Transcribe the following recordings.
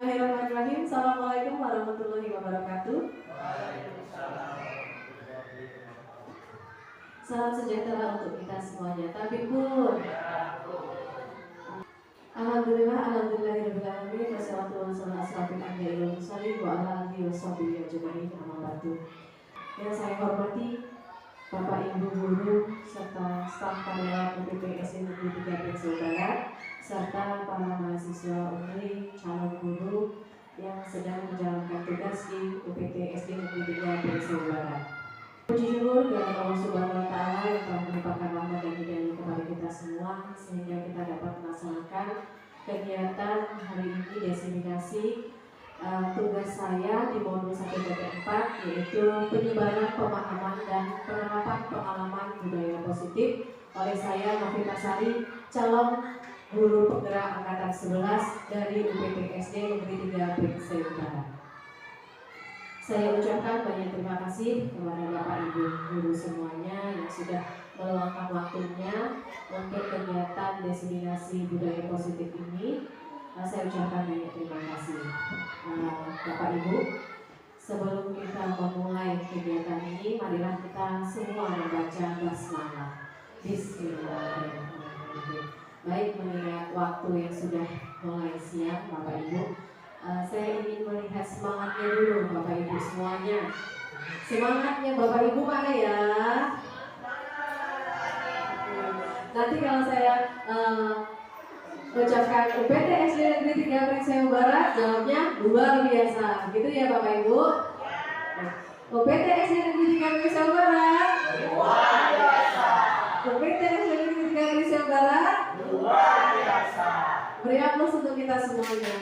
Bismillahirrahmanirrahim. Assalamualaikum warahmatullahi wabarakatuh. Salam sejahtera untuk kita semuanya. Takbir. Alhamdulillahirobbilalamin. Wassalatu wassalamu ala asyrofil anbiya'i wal mursalin wa ala alihi washabihi ajmain. Amma ba'du. Yang saya hormati Bapak Ibu guru serta staf karyawan UPPSD Negeri 3 Prinsip Barat serta para mahasiswa UNRI, calon guru yang sedang menjalankan tugas di UPPSD Negeri 3 Prinsip Barat. Puji syukur kepada Allah Subhanahu wa Ta'ala yang telah melimpahkan rahmat dan hidayah kepada kita semua sehingga kita dapat melaksanakan kegiatan hari ini diseminasi tugas saya di modul 1.4 yaitu penyebaran pemahaman dan penerapan pengalaman budaya positif oleh saya Novita Sari, calon guru penggerak angkatan 11 dari UPPSD Negeri 3 Prinsip Barat. Saya ucapkan banyak terima kasih kepada Bapak Ibu guru semuanya yang sudah meluangkan waktunya untuk kegiatan diseminasi budaya positif ini. Saya ucapkan banyak terima kasih Bapak Ibu. Sebelum kita memulai kegiatan ini, marilah kita semua membaca basmalah. Bismillahirrahmanirrahim. Baik, mengingat waktu yang sudah mulai siang Bapak Ibu, saya ingin melihat semangatnya dulu Bapak Ibu semuanya. Semangatnya Bapak Ibu mana ya? Nanti kalau saya ucapkan UPTSD Negeri 3 Prinsip Barat, jawabnya luar biasa. Gitu ya Bapak Ibu? UPTSD Negeri 3 Prinsip Barat luar biasa. UPTSD Negeri 3 Prinsip Barat luar biasa. Beri aplaus untuk kita semuanya.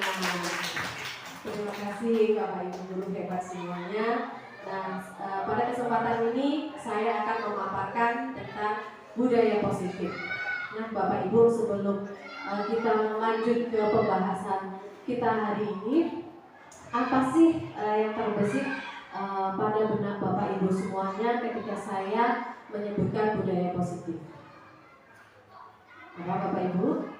Terima kasih Bapak Ibu guru hebat semuanya. Nah, pada kesempatan ini saya akan memaparkan tentang budaya positif. Nah, Bapak Ibu, sebelum kita lanjut ke pembahasan kita hari ini, apa sih yang terbesit pada benak Bapak Ibu semuanya ketika saya menyebutkan budaya positif? Apa Bapak Ibu?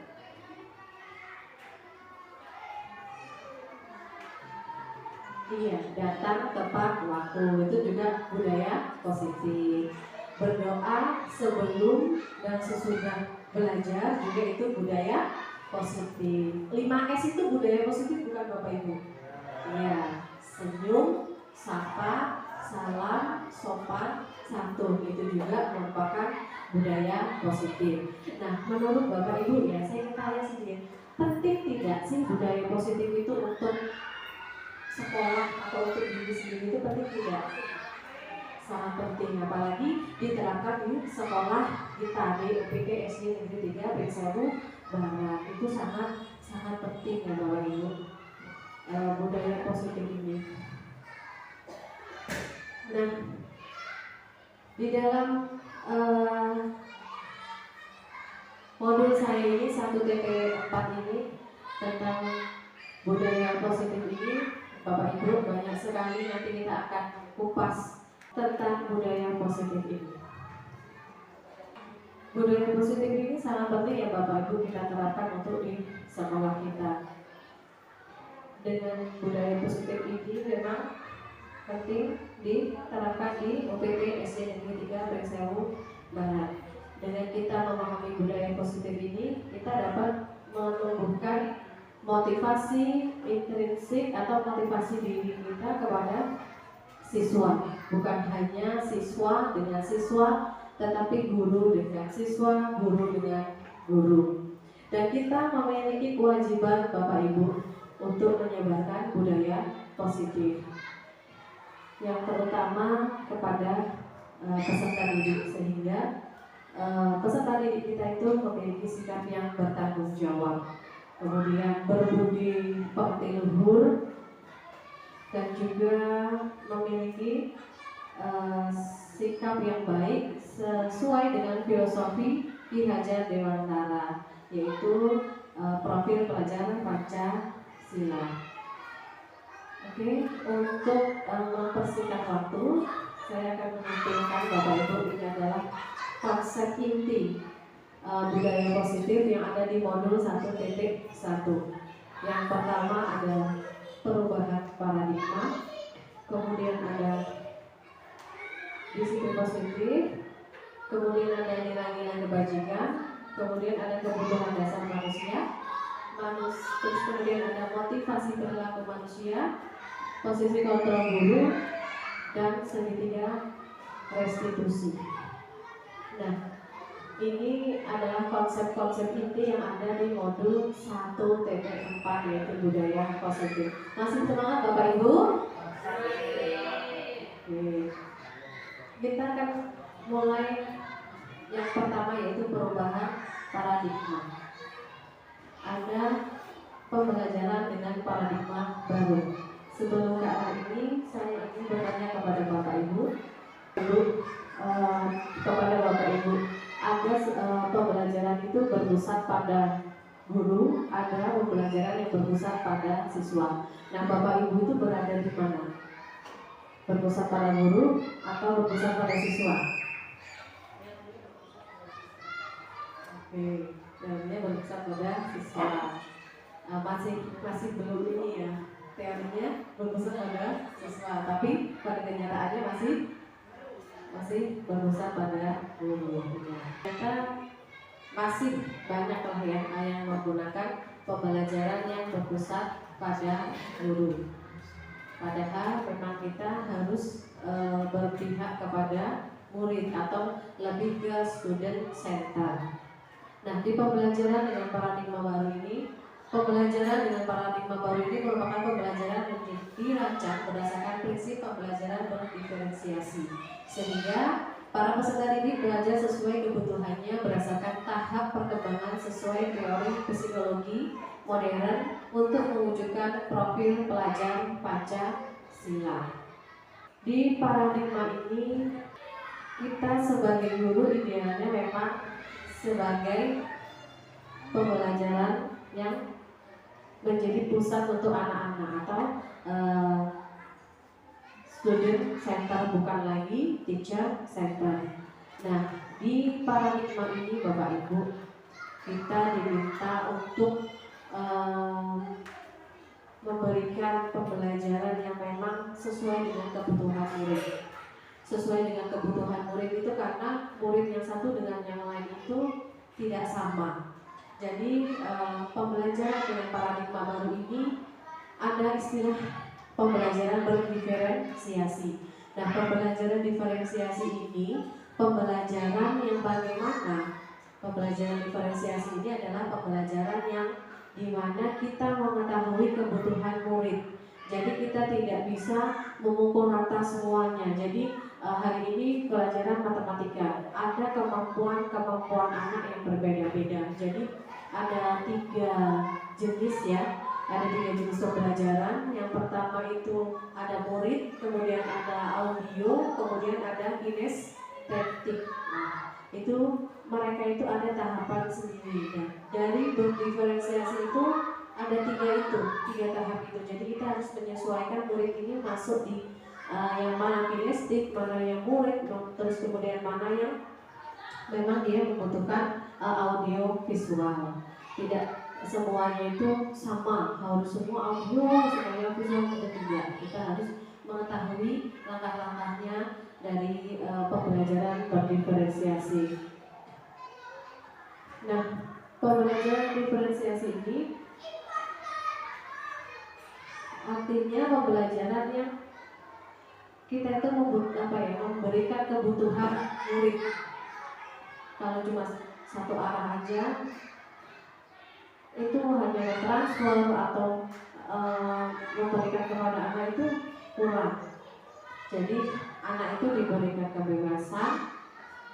Iya, datang tepat waktu, itu juga budaya positif. Berdoa sebelum dan sesudah belajar juga itu budaya positif. 5S itu budaya positif bukan Bapak Ibu? Iya, senyum, sapa, salam, sopan, santun, itu juga merupakan budaya positif. Nah, menurut Bapak Ibu ya, saya tanya sedikit, penting tidak sih budaya positif itu untuk sekolah atau untuk diri sendiri, itu penting tidak? Sangat penting, apalagi diterapkan di sekolah kita di UPPSD Negeri 3 Prinsip Barat. Itu sangat penting ya Bapak Ibu, budaya positif ini. Nah, di dalam modul saya ini 1.4 ini tentang budaya positif ini, Bapak Ibu, banyak sekali nanti kita akan kupas tentang budaya positif ini. Budaya positif ini sangat penting ya Bapak Ibu kita terapkan untuk di sekolah kita. Dengan budaya positif ini memang penting diterapkan di UPPSD Negeri 3 Prinsip Barat. Dengan kita memahami budaya positif ini, kita dapat menumbuhkan motivasi intrinsik atau motivasi diri kita kepada siswa, bukan hanya siswa dengan siswa, tetapi guru dengan siswa, guru dengan guru. Dan kita memiliki kewajiban Bapak Ibu untuk menyebarkan budaya positif, yang terutama kepada peserta didik, sehingga peserta didik kita itu memiliki sikap yang bertanggung jawab, kemudian berbudi pekerti luhur, dan juga memiliki sikap yang baik sesuai dengan filosofi Ki Hajar Dewantara, yaitu profil pelajaran Pancasila. Oke, untuk mempersingkat waktu, saya akan menampilkan Bapak Ibu, ini adalah konsep inti budaya positif yang ada di modul 1.1. Yang pertama adalah perubahan paradigma, kemudian ada disiplin positif, kemudian ada nilai-nilai kebajikan, kemudian ada kebutuhan dasar manusia, terus kemudian ada motivasi perilaku manusia, posisi kontrol guru, dan segitiga restitusi. Nah, ini adalah konsep-konsep inti yang ada di modul 1 TP4, yaitu budaya positif. Masih semangat Bapak Ibu? Oke. Kita akan mulai yang pertama, yaitu perubahan paradigma. Ada pembelajaran dengan paradigma baru. Sebelum ke arah ini, saya ingin bertanya kepada Bapak Ibu, ada pembelajaran itu berpusat pada guru, ada pembelajaran yang berpusat pada siswa. Nah, Bapak Ibu itu berada di mana? Berpusat pada guru atau berpusat pada siswa? Oke, dalamnya berpusat pada siswa. Masih belum ini ya, teorinya berpusat pada siswa, tapi pada kenyataannya masih berpusat pada guru. Ternyata masih banyak lah yang menggunakan pembelajaran yang berpusat pada guru. Padahal memang kita harus berpihak kepada murid atau lebih ke student center. Nah, di pembelajaran dengan paradigma baru ini, merupakan pembelajaran yang dirancang berdasarkan prinsip pembelajaran berdiferensiasi, sehingga para peserta didik belajar sesuai kebutuhannya berdasarkan tahap perkembangan sesuai teori psikologi modern untuk mewujudkan profil pelajar Pancasila. Di paradigma ini, kita sebagai guru idealnya memang sebagai pembelajaran yang menjadi pusat untuk anak-anak atau student center, bukan lagi teacher center. Nah, di paradigma ini Bapak Ibu, kita diminta untuk memberikan pembelajaran yang memang sesuai dengan kebutuhan murid. Sesuai dengan kebutuhan murid itu karena murid yang satu dengan yang lain itu tidak sama. Jadi pembelajaran dengan paradigma baru ini ada istilah pembelajaran berdiferensiasi. Nah, pembelajaran diferensiasi ini pembelajaran yang bagaimana? Pembelajaran diferensiasi ini adalah pembelajaran yang dimana kita mengetahui kebutuhan murid. Jadi kita tidak bisa memukul rata semuanya. Jadi hari ini pelajaran matematika, ada kemampuan anak yang berbeda-beda. Jadi ada 3 jenis ya. Ada 3 jenis pembelajaran. Yang pertama itu ada murid, kemudian ada audio, kemudian ada kinestetik. Nah, itu mereka itu ada tahapan sendiri. Nah, dari berdiferensiasi itu ada 3 tahap itu. Jadi kita harus menyesuaikan murid ini masuk di yang mana kinestetik, mana yang murid, terus kemudian mana yang memang dia membutuhkan audio visual. Tidak semuanya itu sama, harus semua audio, semuanya visual, tidak. Kita harus mengetahui langkah-langkahnya dari pembelajaran berdiferensiasi. Nah, pembelajaran diferensiasi ini artinya pembelajaran yang kita itu memberikan kebutuhan murid. Kalau cuma satu arah aja, itu hanya transfer atau memberikan kepada anak itu kurang. Jadi anak itu diberikan kebebasan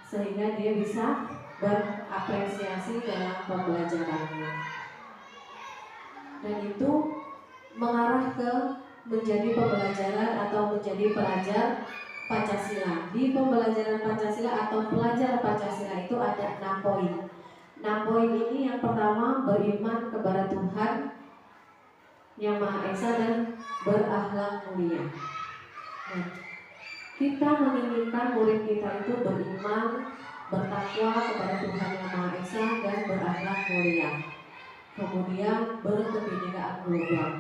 sehingga dia bisa berapresiasi dalam pembelajarannya, dan itu mengarah ke menjadi pembelajaran atau menjadi pelajar Pancasila. Di pembelajaran Pancasila atau pelajar Pancasila itu ada 6 poin. 6 poin ini yang pertama beriman kepada Tuhan Yang Maha Esa dan berakhlak mulia. Nah, kita menginginkan murid kita itu beriman, bertakwa kepada Tuhan Yang Maha Esa dan berakhlak mulia. Kemudian berkebinekaan global.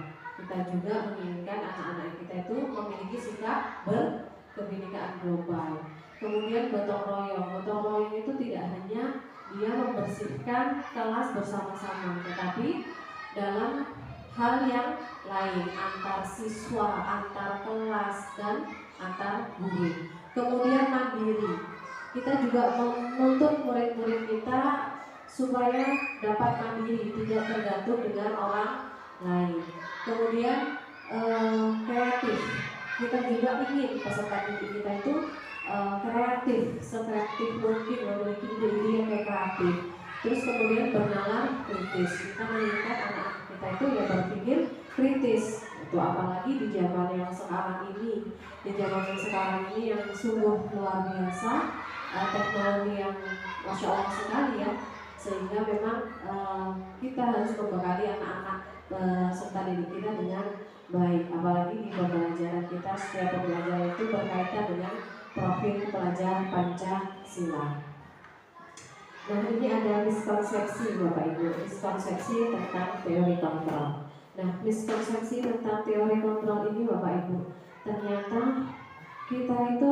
Kita juga menginginkan anak-anak kita itu memiliki sikap berkebinekaan global. Kemudian gotong royong. Gotong royong itu tidak hanya dia membersihkan kelas bersama-sama, tetapi dalam hal yang lain, antar siswa, antar kelas, dan antar guru. Kemudian mandiri. Kita juga menuntut murid-murid kita supaya dapat mandiri, tidak tergantung dengan orang lain. Kemudian kreatif. Kita juga ingin peserta didik kita itu kreatif, sekreatif mungkin, memiliki ide-ide yang kreatif. Terus kemudian bernalar kritis. Kita menginginkan anak-anak kita itu ya berpikir kritis. Itu apalagi di zaman yang sekarang ini, yang sungguh luar biasa, teknologi yang masya Allah sekali ya. Sehingga memang kita harus membekali anak-anak peserta didik kita dengan baik. Apalagi di pembelajaran kita, setiap pembelajaran itu berkaitan dengan profil pelajar Pancasila. Nah, ini ada miskonsepsi Bapak Ibu, miskonsepsi tentang teori kontrol. Nah, miskonsepsi tentang teori kontrol ini Bapak Ibu, ternyata kita itu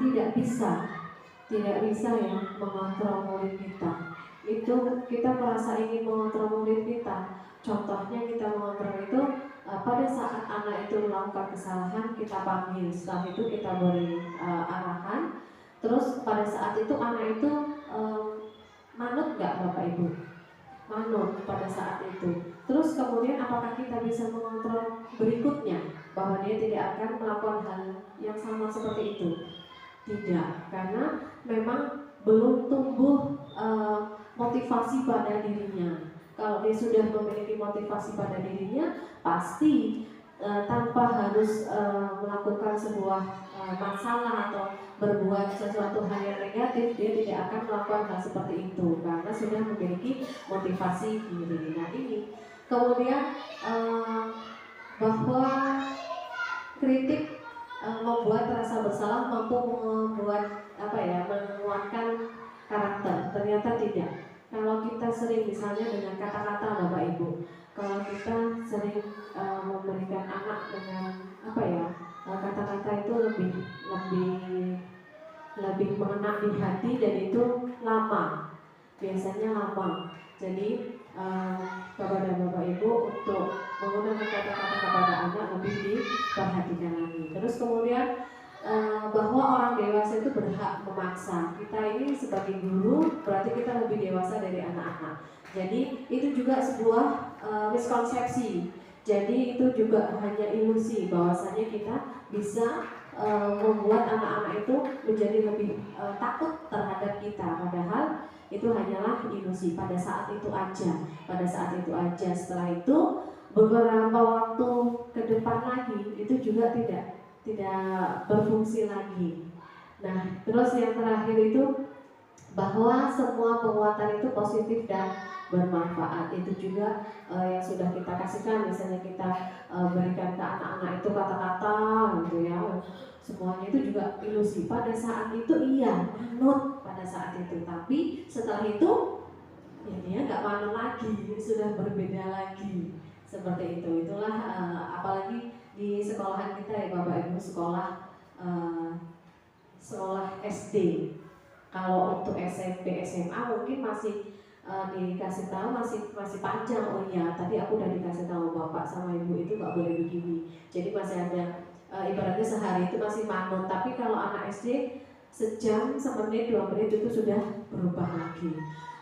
tidak bisa ya mengontrol murid kita. Itu kita merasa ingin mengontrol murid kita. Contohnya kita mengontrol itu pada saat anak itu melakukan kesalahan kita panggil, setelah itu kita beri arahan. Terus pada saat itu anak itu manut nggak Bapak Ibu? Manut pada saat itu. Terus kemudian apakah kita bisa mengontrol berikutnya bahwa dia tidak akan melakukan hal yang sama seperti itu? Tidak, karena memang belum tumbuh motivasi pada dirinya. Kalau dia sudah memiliki motivasi pada dirinya, pasti tanpa harus melakukan sebuah masalah atau berbuat sesuatu hal yang negatif, dia tidak akan melakukan hal seperti itu karena sudah memiliki motivasi diri. Nah ini kemudian bahwa kritik membuat rasa bersalah mampu membuat menguatkan karakter. Ternyata tidak. Kalau kita sering misalnya dengan kata-kata Bapak Ibu, kalau kita sering memberikan anak dengan kata-kata itu lebih mengena di hati dan itu lama, biasanya lama. Jadi kepada Bapak Ibu untuk menggunakan kata-kata kepada anak lebih diperhatikan lagi. Terus kemudian bahwa orang dewasa itu berhak memaksa. Kita ini sebagai guru berarti kita lebih dewasa dari anak-anak. Jadi itu juga sebuah miskonsepsi. Jadi itu juga hanya ilusi bahwasanya kita bisa membuat anak-anak itu menjadi lebih takut terhadap kita. Padahal itu hanyalah ilusi pada saat itu aja. Setelah itu beberapa waktu ke depan lagi itu juga tidak berfungsi lagi. Nah, terus yang terakhir itu bahwa semua penguatan itu positif dan bermanfaat. Itu juga yang sudah kita kasihkan, misalnya kita berikan ke anak-anak itu kata-kata gitu ya. Semuanya itu juga ilusi. Pada saat itu iya, manut pada saat itu. Tapi setelah itu ya dia nggak manut lagi, sudah berbeda lagi. Seperti itu. Itulah apalagi di sekolahan kita ya Bapak Ibu, sekolah SD. Kalau untuk SMP, SMA mungkin masih dikasih tahu masih panjang. Oh iya, tadi aku udah dikasih tahu Bapak sama Ibu itu nggak boleh begini. Jadi masih ada ibaratnya sehari itu masih manut. Tapi kalau anak SD sejam, semenit, 2 menit itu sudah berubah lagi.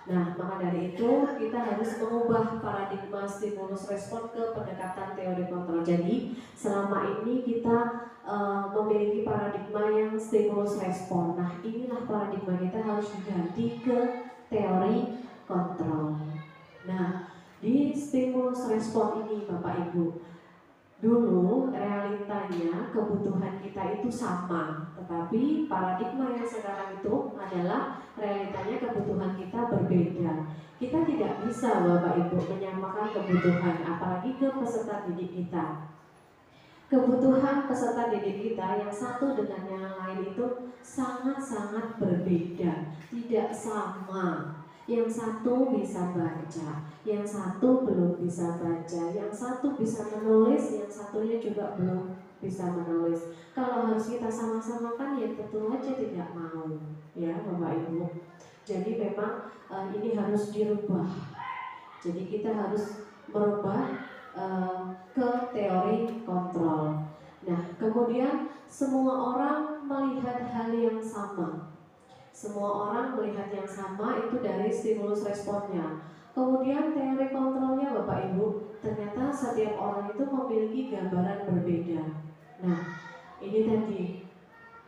Nah, maka dari itu kita harus mengubah paradigma stimulus respon ke pendekatan teori kontrol. Jadi selama ini kita memiliki paradigma yang stimulus respon. Nah, inilah paradigma kita harus diganti ke teori kontrol. Nah, di stimulus respon ini Bapak Ibu, dulu realitanya kebutuhan kita itu sama, tetapi paradigma yang sekarang itu adalah realitanya kebutuhan kita berbeda. Kita tidak bisa Bapak Ibu menyamakan kebutuhan, apalagi ke peserta didik kita. Kebutuhan peserta didik kita yang satu dengan yang lain itu sangat-sangat berbeda, tidak sama. Yang satu bisa baca, yang satu belum bisa baca, yang satu bisa menulis, yang satunya juga belum bisa menulis. Kalau harus kita sama-samakan ya tentu aja tidak mau, ya Bapak Ibu. Jadi memang ini harus dirubah. Jadi kita harus merubah ke teori kontrol. Nah, kemudian semua orang melihat hal yang sama. Semua orang melihat yang sama itu dari stimulus responnya. Kemudian teori kontrolnya Bapak Ibu, ternyata setiap orang itu memiliki gambaran berbeda. Nah, ini tadi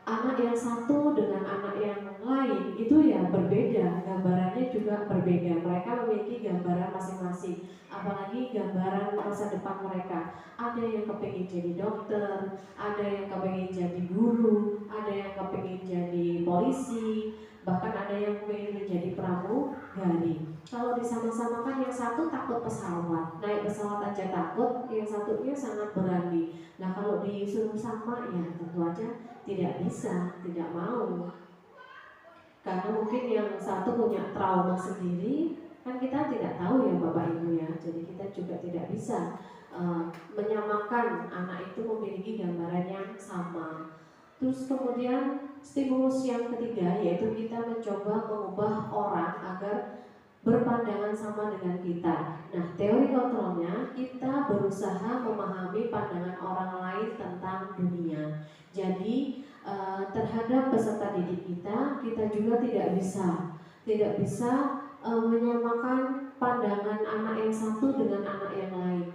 anak yang satu dengan anak yang lain itu ya berbeda, gambarannya juga berbeda. Mereka memiliki gambaran masing-masing, apalagi gambaran masa depan mereka. Ada yang kepingin jadi dokter, ada yang kepingin jadi guru, ada yang kepingin jadi polisi, bahkan ada yang kepingin menjadi pramugari. Kalau disama-samakan, yang satu takut pesawat, naik pesawat aja takut, yang satunya sangat berani. Nah, kalau disuruh sama ya tentu aja tidak bisa, tidak mau. Karena mungkin yang satu punya trauma sendiri, kan kita tidak tahu ya Bapak Ibu ya. Jadi kita juga tidak bisa menyamakan anak itu memiliki gambaran yang sama. Terus kemudian stimulus yang ketiga yaitu kita mencoba mengubah orang agar berpandangan sama dengan kita. Nah, teori kontrolnya kita berusaha memahami pandangan orang lain tentang dunia. Jadi terhadap peserta didik kita juga tidak bisa menyamakan pandangan anak yang satu dengan anak yang lain.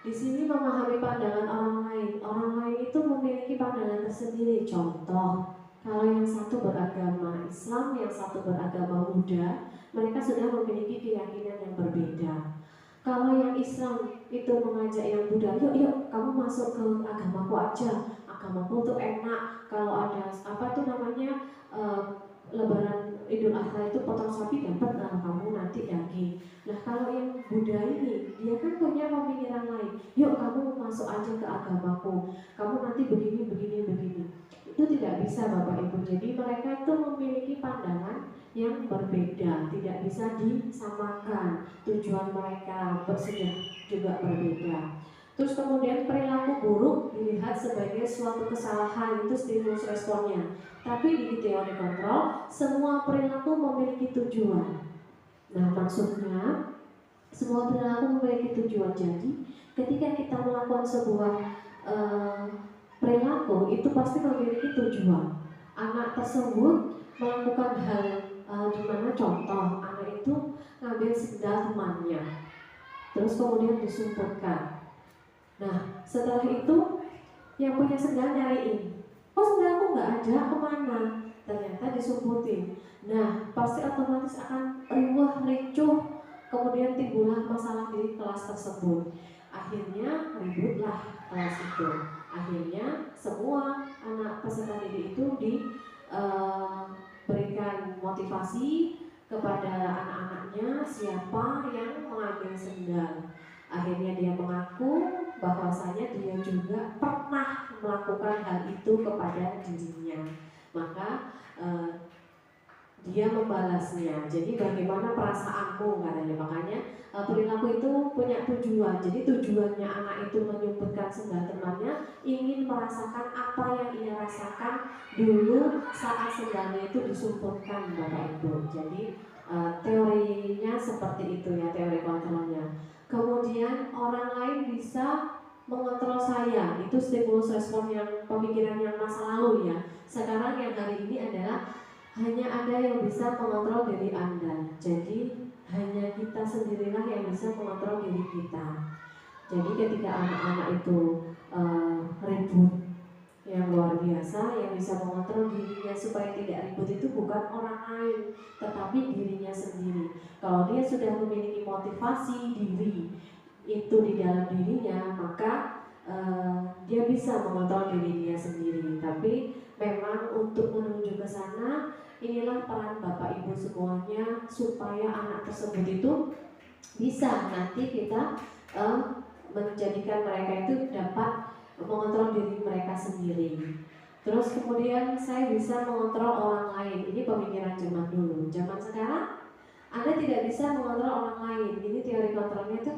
Di sini memahami pandangan orang lain itu memiliki pandangan tersendiri. Contoh, kalau yang satu beragama Islam, yang satu beragama Buddha, mereka sudah memiliki keyakinan yang berbeda. Kalau yang Islam itu mengajak yang Buddha, yuk kamu masuk ke agamaku aja, agamaku tuh enak. Kalau ada apa tuh namanya Lebaran Idul Adha itu potong sapi dapat, nah kamu nanti daging. Nah kalau yang Buddha ini, dia kan punya pemikiran lain. Yuk kamu masuk aja ke agamaku, kamu nanti begini. Itu tidak bisa Bapak Ibu. Jadi mereka itu memiliki pandangan yang berbeda, tidak bisa disamakan. Tujuan mereka bersedia juga berbeda. Terus kemudian perilaku buruk dilihat sebagai suatu kesalahan, itu stimulus responnya. Tapi di teori kontrol, semua perilaku memiliki tujuan. Nah, maksudnya semua perilaku memiliki tujuan. Jadi, ketika kita melakukan sebuah perilaku, itu pasti memiliki tujuan. Anak tersebut melakukan hal di mana contoh anak itu ngambil sendal temannya, terus kemudian disumputkan. Nah, setelah itu yang punya sendal nyariin, kok sendalku nggak ada, kemana? Ternyata disumputin. Nah, pasti otomatis akan ricuh, kemudian timbullah masalah di kelas tersebut. Akhirnya ributlah kelas itu. Akhirnya semua anak peserta didik itu diberikan motivasi kepada anak-anaknya siapa yang mengambil sendal. Akhirnya dia mengaku bahwasanya dia juga pernah melakukan hal itu kepada dirinya. Maka dia membalasnya. Jadi bagaimana perasaanmu katanya. Makanya perilaku itu punya tujuan. Jadi tujuannya anak itu menyumputkan sendal temannya ingin merasakan apa yang ia rasakan dulu saat sendalnya itu disumputkan Bapak Ibu. Jadi teorinya seperti itu ya, teori kontrolnya. Kemudian orang lain bisa mengontrol saya, itu stimulus respon yang pemikiran yang masa lalu ya. Sekarang yang hari ini adalah hanya ada yang bisa mengontrol diri Anda. Jadi hanya kita sendirilah yang bisa mengontrol diri kita. Jadi ketika anak-anak itu ribut yang luar biasa, yang bisa mengontrol dirinya supaya tidak ribut itu bukan orang lain, tetapi dirinya sendiri. Kalau dia sudah memiliki motivasi diri itu di dalam dirinya, maka dia bisa mengontrol diri dia sendiri. Tapi memang untuk menuju ke sana, inilah peran Bapak Ibu semuanya supaya anak tersebut itu bisa nanti kita menjadikan mereka itu dapat mengontrol diri mereka sendiri. Terus kemudian saya bisa mengontrol orang lain. Ini pemikiran zaman dulu. Zaman sekarang Anda tidak bisa mengontrol orang lain. Ini teori kontrolnya itu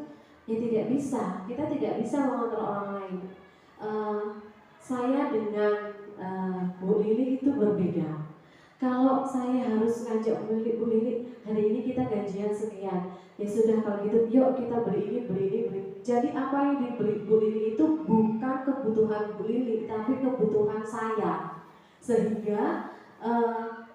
ya tidak bisa. Kita tidak bisa mengontrol orang lain. Saya dengan Bu Lili itu berbeda. Kalau saya harus ngajak Bu Lili, hari ini kita gajian sekian, ya sudah kalau gitu, yuk kita beli ini, beli ini, beli. Jadi apa yang dibeli Bu Lili itu bukan kebutuhan Bu Lili, tapi kebutuhan saya. Sehingga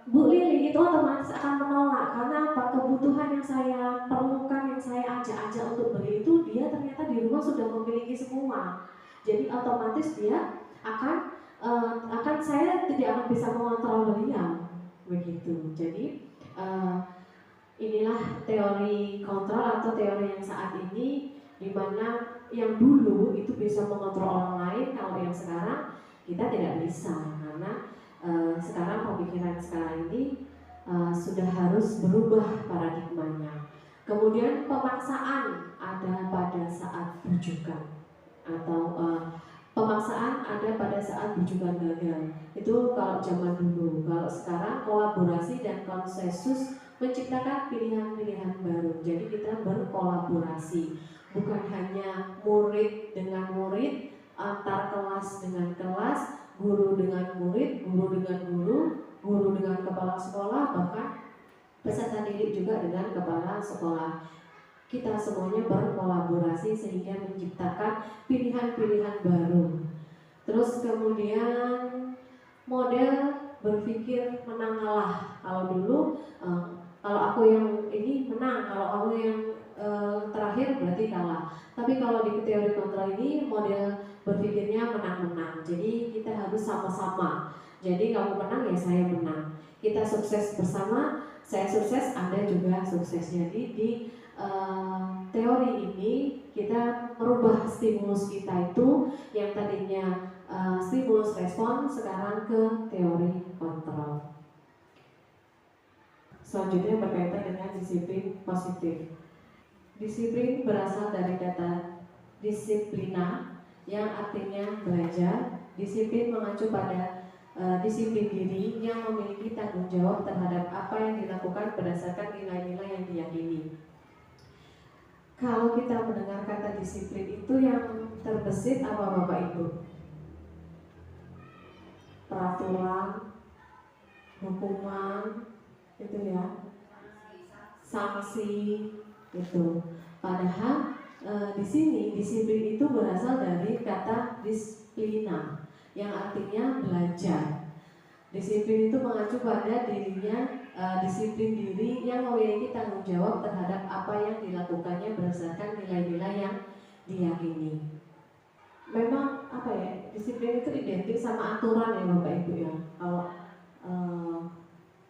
Bu Lili itu otomatis akan menolak karena apa? Kebutuhan yang saya perlukan, yang saya ajak-ajak untuk beli itu, dia ternyata di rumah sudah memiliki semua. Jadi otomatis dia akan saya tidak akan bisa mengontrol beliau. Begitu. Jadi inilah teori kontrol atau teori yang saat ini, di mana yang dulu itu bisa mengontrol orang lain, kalau yang sekarang kita tidak bisa karena sekarang pemikiran sekarang ini sudah harus berubah paradigmanya. Kemudian pemaksaan ada pada saat bujukan atau pemaksaan ada pada saat bujukan gagal. Itu kalau zaman dulu. Kalau sekarang kolaborasi dan konsensus menciptakan pilihan-pilihan baru. Jadi kita berkolaborasi, bukan hanya murid dengan murid, antar kelas dengan kelas, guru dengan murid, guru dengan guru, guru dengan kepala sekolah, bahkan peserta didik juga dengan kepala sekolah. Kita semuanya berkolaborasi sehingga menciptakan pilihan-pilihan baru. Terus kemudian model berpikir menang kalah. Kalau dulu kalau aku yang ini menang, kalau kamu yang terakhir berarti kalah. Tapi kalau di teori kontrol ini model berpikirnya menang-menang. Jadi kita harus sama-sama. Jadi kamu menang ya saya menang. Kita sukses bersama, saya sukses, Anda juga sukses. Jadi di teori ini kita merubah stimulus kita itu yang tadinya stimulus respon sekarang ke teori kontrol. Selanjutnya berkaitan dengan disiplin positif. Disiplin berasal dari kata disiplina yang artinya belajar. Disiplin mengacu pada disiplin diri yang memiliki tanggung jawab terhadap apa yang dilakukan berdasarkan nilai-nilai yang diyakini. Kalau kita mendengar kata disiplin itu yang terbesit apa Bapak Ibu? Peraturan, hukuman, itu ya, sanksi, itu. Padahal di sini disiplin itu berasal dari kata disiplina yang artinya belajar. Disiplin itu mengacu pada dirinya. Disiplin diri yang memiliki tanggung jawab terhadap apa yang dilakukannya berdasarkan nilai-nilai yang diyakini. Memang apa ya, disiplin itu identik sama aturan ya Bapak Ibu ya. Kalau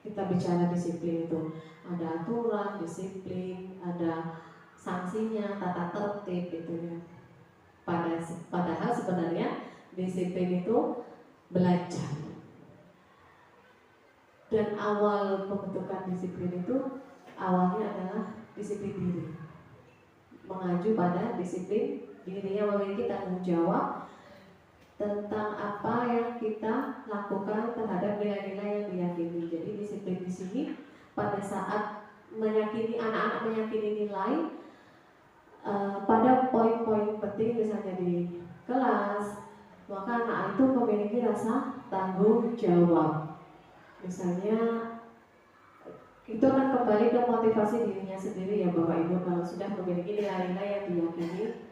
kita bicara disiplin itu ada aturan, disiplin, ada sanksinya, tata tertib itu ya. Padahal sebenarnya disiplin itu belajar. Dan awal pembentukan disiplin itu awalnya adalah disiplin diri, mengacu pada disiplin diri yang memiliki tanggung jawab tentang apa yang kita lakukan terhadap nilai-nilai yang diyakini. Jadi disiplin di sini pada saat meyakini anak-anak meyakini nilai pada poin-poin penting misalnya di kelas, maka anak itu memiliki rasa tanggung jawab. Misalnya itu akan kembali ke motivasi dirinya sendiri ya Bapak Ibu kalau sudah memiliki nilai-nilai yang diyakini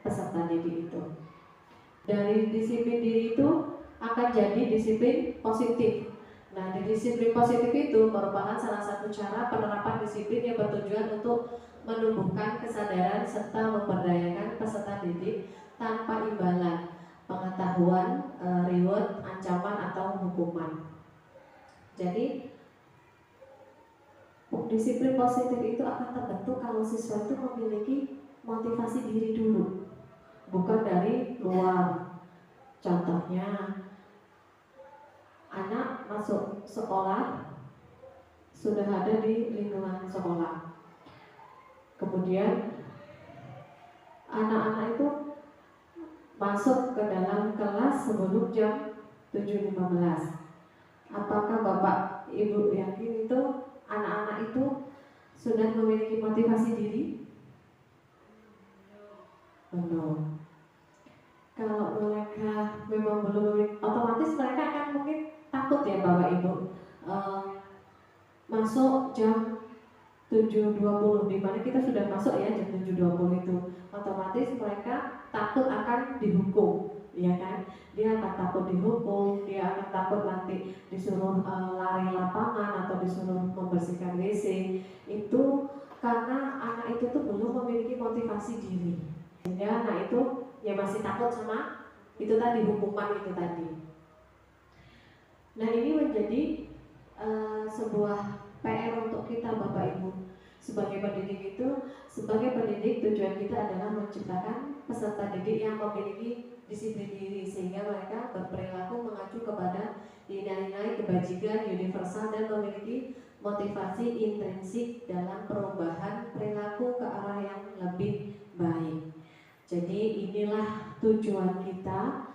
peserta didik itu. Dari disiplin diri itu akan jadi disiplin positif. Nah, di disiplin positif itu merupakan salah satu cara penerapan disiplin yang bertujuan untuk menumbuhkan kesadaran serta memberdayakan peserta didik tanpa imbalan, pengetahuan, reward, ancaman atau hukuman. Jadi disiplin positif itu akan terbentuk kalau siswa itu memiliki motivasi diri dulu, bukan dari luar. Contohnya, anak masuk sekolah sudah ada di lingkungan sekolah. Kemudian anak-anak itu masuk ke dalam kelas sebelum jam 7.15. Apakah Bapak Ibu yakin itu anak-anak itu sudah memiliki masuk jam 7.20, di mana kita sudah masuk ya jam 7.20 itu, otomatis mereka takut akan dihukum, ya kan? Dia akan takut dihukum, dia akan takut nanti disuruh lari lapangan atau disuruh membersihkan WC. Itu karena anak itu tuh belum memiliki motivasi diri, sehingga anak itu ya masih takut sama itu tadi, hukuman itu tadi. Nah, ini menjadi sebuah PR untuk kita Bapak Ibu sebagai pendidik. Sebagai pendidik tujuan kita adalah menciptakan peserta didik yang memiliki disiplin diri, sehingga mereka berperilaku mengacu kepada nilai-nilai kebajikan universal dan memiliki motivasi intrinsik dalam perubahan perilaku ke arah yang lebih baik. Jadi inilah tujuan kita,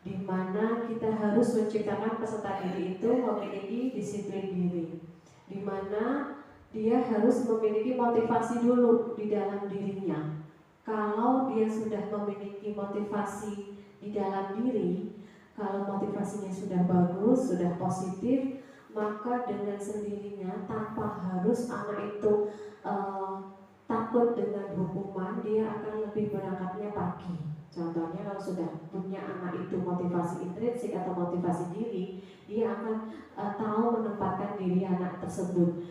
di mana kita harus menciptakan peserta didik itu memiliki disiplin diri, di mana dia harus memiliki motivasi dulu di dalam dirinya. Kalau dia sudah memiliki motivasi di dalam diri, kalau motivasinya sudah bagus, sudah positif, maka dengan sendirinya tanpa harus anak itu takut dengan hukuman, dia akan lebih berangkatnya pagi. Contohnya kalau sudah punya anak itu motivasi intrinsik atau motivasi diri, dia akan tahu menempatkan diri anak tersebut.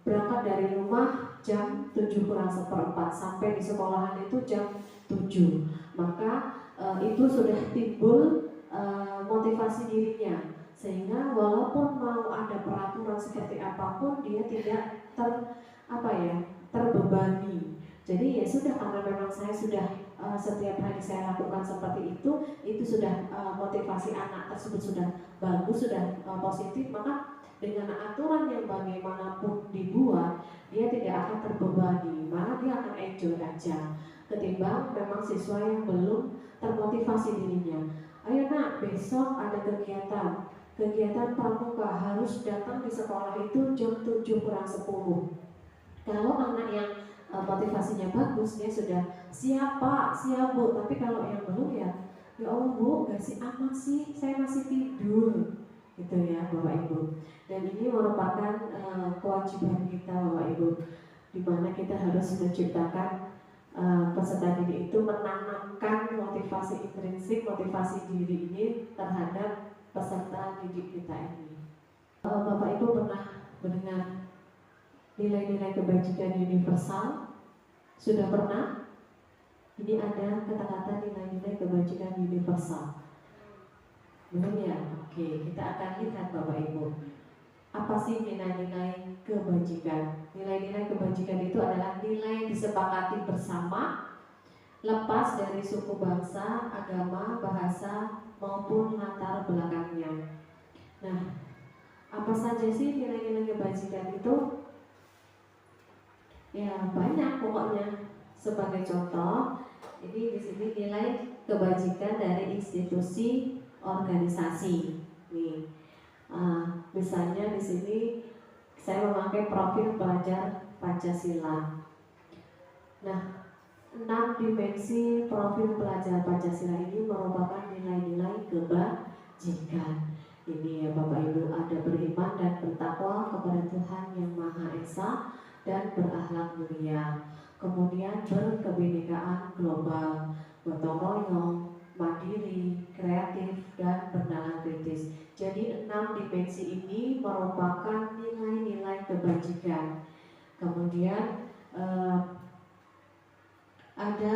Berangkat dari rumah jam 7:04 sampai di sekolahan itu jam 7. Maka itu sudah timbul motivasi dirinya, sehingga walaupun mau ada peraturan seperti apapun, dia tidak terbebani. Jadi ya sudah, karena memang saya sudah setiap hari saya lakukan seperti itu sudah motivasi anak tersebut sudah bagus, sudah positif, maka dengan aturan yang bagaimanapun dibuat, dia tidak akan terbebani, malah dia akan enjoy aja, ketimbang memang siswa yang belum termotivasi dirinya. Ayo nak, besok ada kegiatan pramuka, harus datang di sekolah itu jam 7:10. Kalau anak yang motivasinya bagus, dia sudah siap Pak, siap Bu. Tapi kalau yang belum, ya Allah Bu, gak sih amat sih, saya masih tidur, gitu ya Bapak Ibu. Dan ini merupakan kewajiban kita Bapak Ibu, di mana kita harus menciptakan peserta didik itu menanamkan motivasi intrinsik, motivasi diri ini terhadap peserta didik kita ini. Bapak Ibu pernah mendengar nilai-nilai kebajikan universal? Sudah pernah? Ini ada kata-kata nilai-nilai kebajikan universal. Belum ya? Oke, kita akan lihat Bapak Ibu. Apa sih nilai-nilai kebajikan? Nilai-nilai kebajikan itu adalah nilai yang disepakati bersama, lepas dari suku bangsa, agama, bahasa, maupun latar belakangnya. Nah, apa saja sih nilai-nilai kebajikan itu? Ya banyak pokoknya. Sebagai contoh, ini di sini nilai kebajikan dari institusi organisasi. Nih, misalnya di sini saya memakai profil pelajar Pancasila. Nah, 6 dimensi profil pelajar Pancasila ini merupakan nilai-nilai kebajikan. Ini ya Bapak Ibu, ada beriman dan bertakwa kepada Tuhan yang Maha Esa dan berakhlak mulia. Kemudian berkebinekaan global, gotong royong, mandiri, kreatif, dan bernalar kritis. Jadi 6 dimensi ini merupakan nilai-nilai kebajikan. Kemudian ada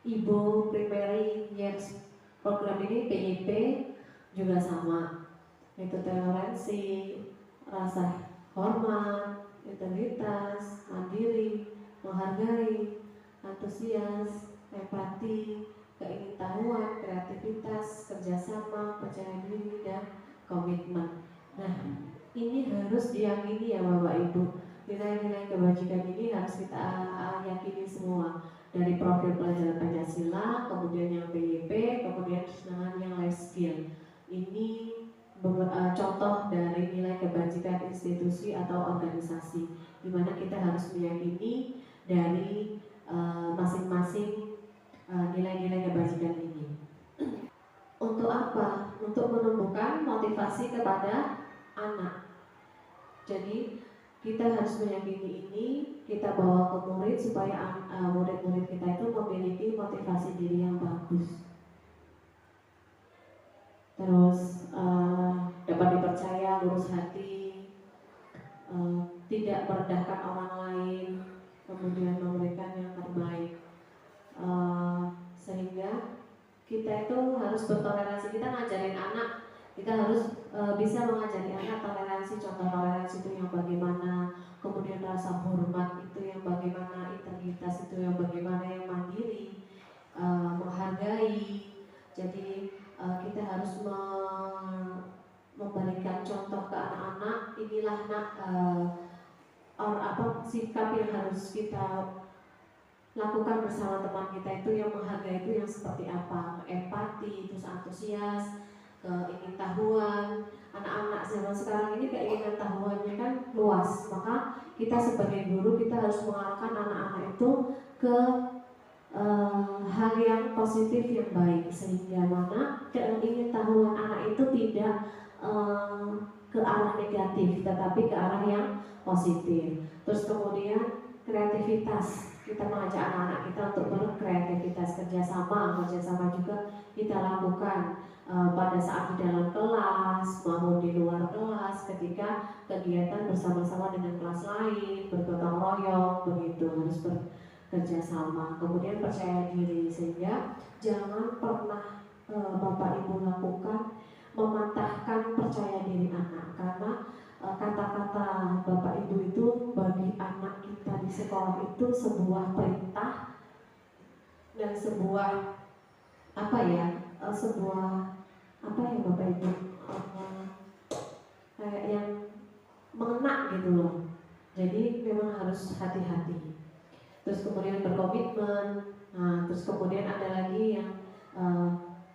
Ibu Primary Years program ini, PIP, juga sama, itu toleransi, rasa hormat, integritas, mandiri, menghargai, antusias, empati, keingintahuan, kreativitas, kerjasama, percaya diri, dan komitmen. Nah, ini harus diyakini ya Bapak Ibu. Nilai-nilai kebajikan ini harus kita yakini semua, dari profil pelajar Pancasila, kemudian yang PYP, kemudian dengan yang life skill. Ini contoh dari nilai kebajikan institusi atau organisasi, di mana kita harus meyakini dari masing-masing nilai-nilai kebajikan ini. Untuk apa? Untuk menumbuhkan motivasi kepada anak. Jadi kita harus meyakini ini, kita bawa ke murid supaya murid-murid kita itu memiliki motivasi diri yang bagus. Terus dapat dipercaya, lurus hati, tidak merendahkan orang lain, kemudian memberikan yang terbaik. Sehingga kita itu harus bertoleransi. Kita ngajarin anak, kita harus bisa mengajari anak toleransi. Contoh toleransi itu yang bagaimana, kemudian rasa hormat itu yang bagaimana, integritas itu yang bagaimana, yang mandiri, menghargai. Jadi kita harus memberikan contoh ke anak-anak. Inilah sikap yang harus kita lakukan bersama teman kita itu, yang menghargai itu yang seperti apa, empati, terus antusias, keingintahuan. Anak-anak zaman sekarang ini keinginan tahuannya kan luas, maka kita sebagai guru kita harus mengarahkan anak-anak itu ke hal yang positif yang baik, sehingga mana keingintahuan anak itu tidak ke arah negatif, tetapi ke arah yang positif. Terus kemudian kreativitas, kita mengajak anak-anak kita untuk berkreativitas, kerjasama juga kita lakukan pada saat di dalam kelas maupun di luar kelas, ketika kegiatan bersama-sama dengan kelas lain, bergotong royong, begitu harus bekerjasama. Kemudian percaya diri, sehingga jangan pernah Bapak Ibu lakukan mematahkan percaya diri anak, karena kata-kata Bapak Ibu itu bagi anak kita di sekolah itu sebuah perintah dan sebuah Bapak Ibu, kayak yang mengena gitu loh. Jadi memang harus hati-hati. Terus kemudian berkomitmen. Terus kemudian ada lagi yang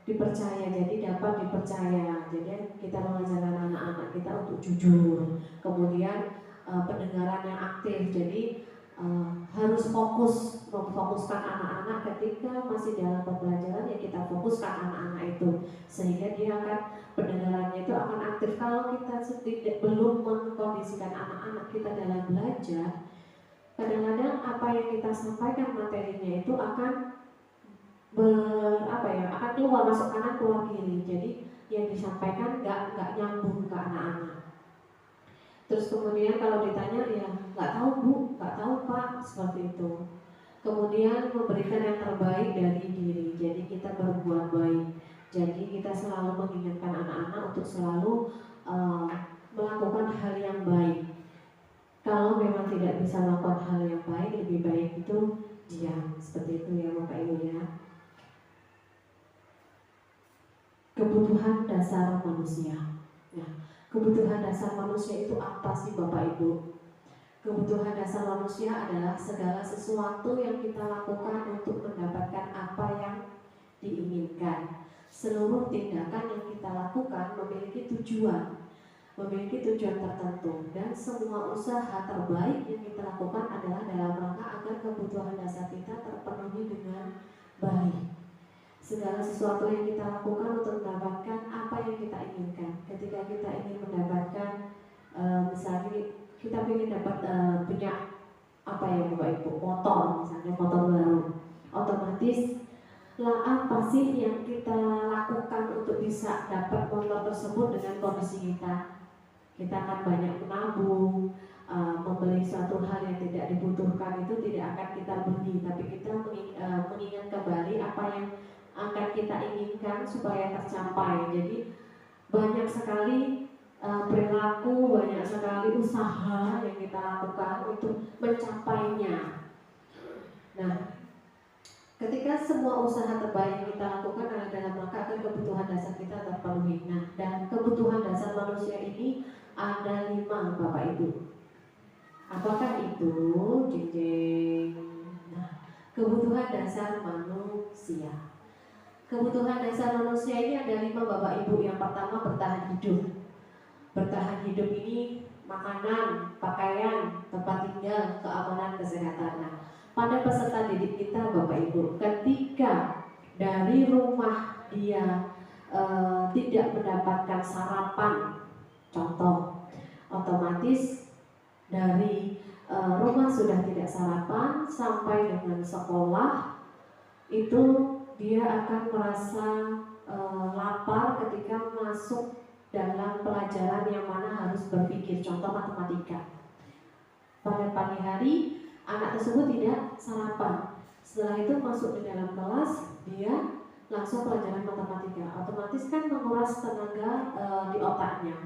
dipercaya, jadi dapat dipercaya. Jadi kita mengajarkan anak-anak kita untuk jujur, kemudian pendengaran yang aktif. Jadi harus memfokuskan anak-anak ketika masih dalam pembelajaran, ya kita fokuskan anak-anak itu, sehingga dia akan pendengarannya itu akan aktif. Kalau kita belum mengkondisikan anak-anak kita dalam belajar, kadang-kadang apa yang kita sampaikan materinya itu akan akan keluar, masuk kanan keluar kiri. Jadi yang disampaikan nggak nyambung ke anak-anak. Terus kemudian kalau ditanya, ya nggak tahu Bu, nggak tahu Pak, seperti itu. Kemudian memberikan yang terbaik dari diri. Jadi kita berbuat baik. Jadi kita selalu mengingatkan anak-anak untuk selalu melakukan hal yang baik. Kalau memang tidak bisa melakukan hal yang baik, lebih baik itu diam. Seperti itu ya Bapak Ibu ya. Kebutuhan dasar manusia. Nah, kebutuhan dasar manusia itu apa sih Bapak Ibu? Kebutuhan dasar manusia adalah segala sesuatu yang kita lakukan untuk mendapatkan apa yang diinginkan. Seluruh tindakan yang kita lakukan memiliki tujuan tertentu, dan semua usaha terbaik yang kita lakukan adalah dalam rangka agar kebutuhan dasar kita terpenuhi dengan baik. Segala sesuatu yang kita lakukan untuk mendapatkan apa yang kita inginkan. Ketika kita ingin mendapatkan misalnya kita ingin dapat punya Bapak Ibu, motor, misalnya motor baru, otomatis apa sih yang kita lakukan untuk bisa dapat motor tersebut dengan kondisi kita? Kita akan banyak menabung, membeli suatu hal yang tidak dibutuhkan itu tidak akan kita beli, tapi kita mengingat kembali apa yang akan kita inginkan supaya tercapai. Jadi banyak sekali perilaku, banyak sekali usaha yang kita lakukan untuk mencapainya. Nah, ketika semua usaha terbaik yang kita lakukan adalah dalam rangka agar kebutuhan dasar kita terpenuhi. Nah, dan kebutuhan dasar manusia ini ada 5 Bapak Ibu. Apakah itu? Jeng. Nah, kebutuhan dasar manusia. Kebutuhan dasar manusia ini ada 5 Bapak Ibu. Yang pertama, bertahan hidup. Bertahan hidup ini makanan, pakaian, tempat tinggal, keamanan, kesehatan. Nah, pada peserta didik kita Bapak Ibu, ketika dari rumah dia tidak mendapatkan sarapan, contoh Otomatis dari rumah sudah tidak sarapan sampai dengan sekolah itu dia akan merasa lapar ketika masuk dalam pelajaran yang mana harus berpikir, contoh matematika. Pada pagi hari anak tersebut tidak sarapan. Setelah itu masuk di dalam kelas, dia langsung pelajaran matematika. Otomatis kan menguras tenaga di otaknya.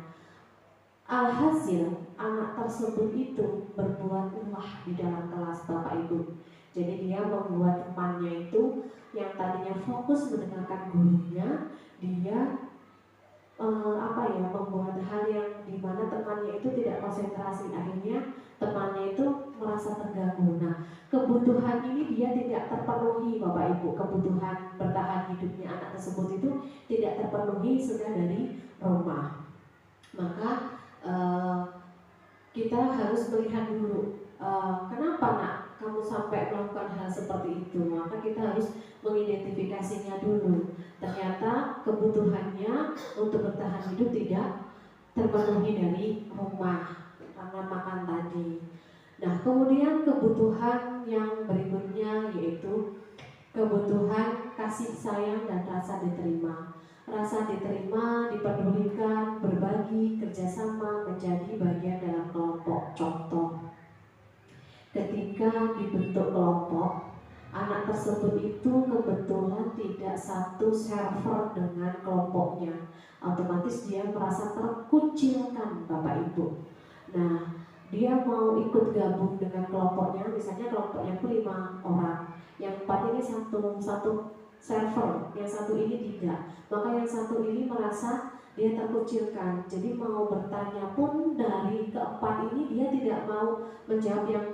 Alhasil anak tersebut itu berbuat ulah di dalam kelas, Bapak Ibu. Jadi dia membuat temannya itu yang tadinya fokus mendengarkan gurunya, dia membuat hal yang dimana temannya itu tidak konsentrasi. Akhirnya temannya itu merasa terganggu. Nah, kebutuhan ini dia tidak terpenuhi, Bapak Ibu. Kebutuhan bertahan hidupnya anak tersebut itu tidak terpenuhi sudah dari rumah. Maka kita harus melihat dulu kenapa nak kamu sampai melakukan hal seperti itu. Maka kita harus mengidentifikasinya dulu. Ternyata kebutuhannya untuk bertahan hidup tidak terpenuhi dari rumah karena makan tadi. Nah, kemudian kebutuhan yang berikutnya yaitu kebutuhan kasih sayang dan rasa diterima. Rasa diterima, dipedulikan, berbagi, kerjasama, menjadi bagian dalam kelompok. Contoh, ketika dibentuk kelompok, anak tersebut itu kebetulan tidak satu server dengan kelompoknya. Otomatis dia merasa terkucilkan, Bapak Ibu. Nah, dia mau ikut gabung dengan kelompoknya, misalnya kelompoknya itu 5 orang, yang 4 ini satu server, yang satu ini tidak. Maka yang satu ini merasa dia terkucilkan. Jadi mau bertanya pun dari keempat ini dia tidak mau menjawab yang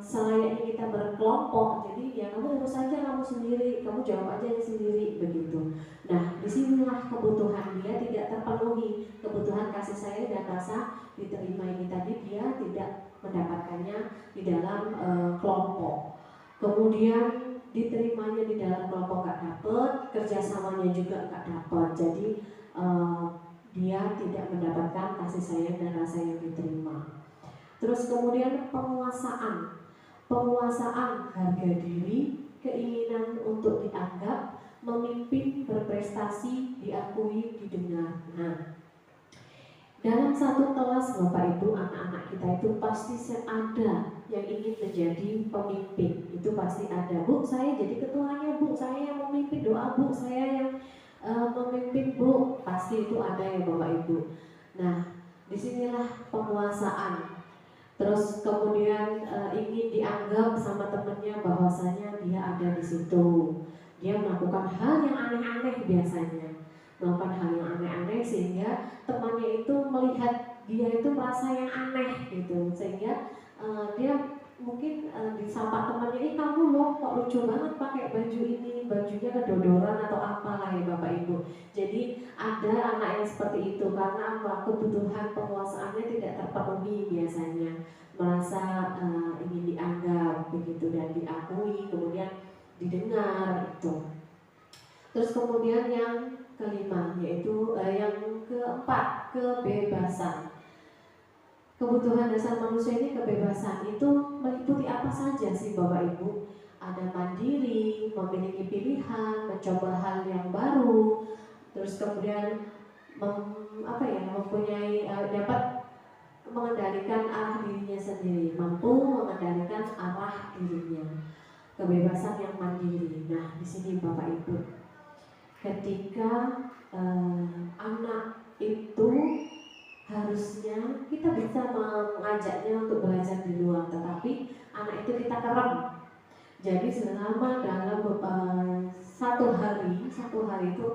selayaknya kita berkelompok. Jadi ya kamu urus saja kamu sendiri, kamu jawab aja sendiri begitu. Nah, disinilah kebutuhan dia tidak terpenuhi, kebutuhan kasih sayang dan rasa diterima ini tadi dia tidak mendapatkannya di dalam kelompok. Kemudian diterimanya di dalam kelompok gak dapet, kerjasamanya juga gak dapet. Jadi dia tidak mendapatkan kasih sayang dan rasa yang diterima. Terus kemudian penguasaan harga diri, keinginan untuk dianggap, memimpin, berprestasi, diakui, didengar. Nah, dalam satu kelas Bapak Ibu, anak-anak kita itu pasti ada yang ingin menjadi pemimpin. Itu pasti ada. Bu, saya jadi ketuanya, Bu, saya yang memimpin, doa Bu, saya yang memimpin Bu. Pasti itu ada ya Bapak Ibu. Nah, disinilah penguasaan. Terus kemudian ingin dianggap sama temannya bahwasanya dia ada di situ. Dia melakukan hal yang aneh-aneh biasanya. Melakukan hal yang aneh-aneh sehingga temannya itu melihat dia itu merasa yang aneh gitu, sehingga dia mungkin disapa temannya, kamu loh kok lucu banget pakai baju ini, bajunya kedodoran atau apalah ya Bapak Ibu. Jadi ada anak yang seperti itu karena kebutuhan penguasaannya tidak terpenuhi biasanya, merasa ingin dianggap begitu dan diakui, kemudian didengar itu. Terus kemudian yang kelima yaitu yang keempat, kebebasan. Kebutuhan dasar manusia ini kebebasan itu meliputi apa saja sih Bapak Ibu? Ada mandiri, memiliki pilihan, mencoba hal yang baru, terus kemudian mempunyai dapat mengendalikan arah dirinya sendiri, mampu mengendalikan arah dirinya. Kebebasan yang mandiri. Nah, di sini Bapak Ibu, ketika anak itu harusnya kita bisa mengajaknya untuk belajar di luar, tetapi anak itu kita kerem. Jadi selama dalam satu hari itu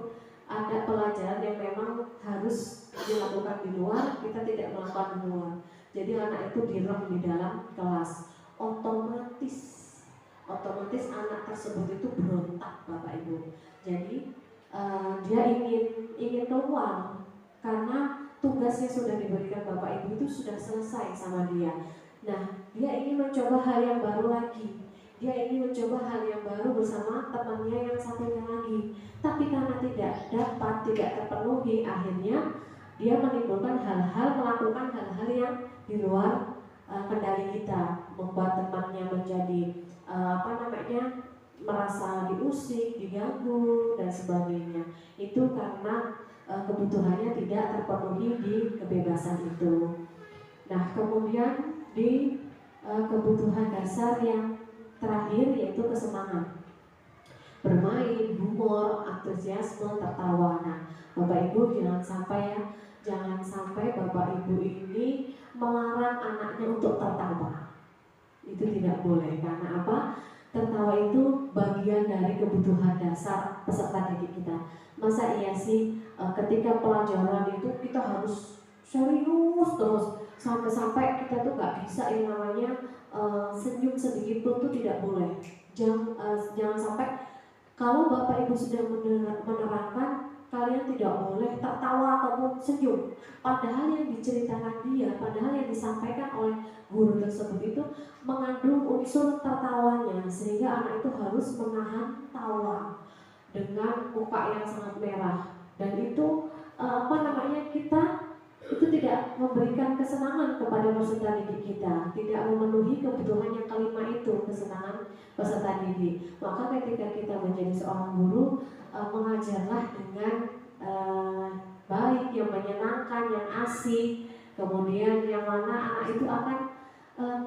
ada pelajaran yang memang harus dilakukan di luar, kita tidak melakukan di luar. Jadi anak itu direm di dalam kelas. Otomatis anak tersebut itu berontak Bapak Ibu. Jadi dia ingin keluar karena tugasnya sudah diberikan Bapak Ibu itu sudah selesai sama dia. Nah, dia ingin mencoba hal yang baru lagi. Dia ingin mencoba hal yang baru bersama temannya yang satunya lagi. Tapi karena tidak dapat, tidak terpenuhi, akhirnya dia menimbulkan hal-hal, melakukan hal-hal yang di luar kendali kita, membuat temannya menjadi merasa diusik, diganggu dan sebagainya. Itu karena kebutuhannya tidak terpenuhi di kebebasan itu. Nah, kemudian di kebutuhan dasar yang terakhir yaitu kesenangan, bermain, humor, antusiasme, tertawa. Nah, Bapak Ibu jangan sampai Bapak Ibu ini melarang anaknya untuk tertawa. Itu tidak boleh, karena apa? Tertawa itu bagian dari kebutuhan dasar peserta didik kita. Masa iya sih ketika pelajaran itu kita harus serius terus sampai kita tuh nggak bisa yang namanya senyum sedikit pun tuh tidak boleh. Jangan sampai kalau Bapak Ibu sudah menerangkan kalian tidak boleh tertawa ataupun senyum, padahal yang diceritakan dia, padahal yang disampaikan oleh guru tersebut itu mengandung unsur tertawanya, sehingga anak itu harus menahan tawa dengan muka yang sangat merah. Dan itu kita itu tidak memberikan kesenangan kepada peserta didik kita, tidak memenuhi kebutuhan yang kelima itu, kesenangan peserta didik. Maka ketika kita menjadi seorang guru, mengajarlah dengan baik, yang menyenangkan, yang asik, kemudian yang mana anak itu akan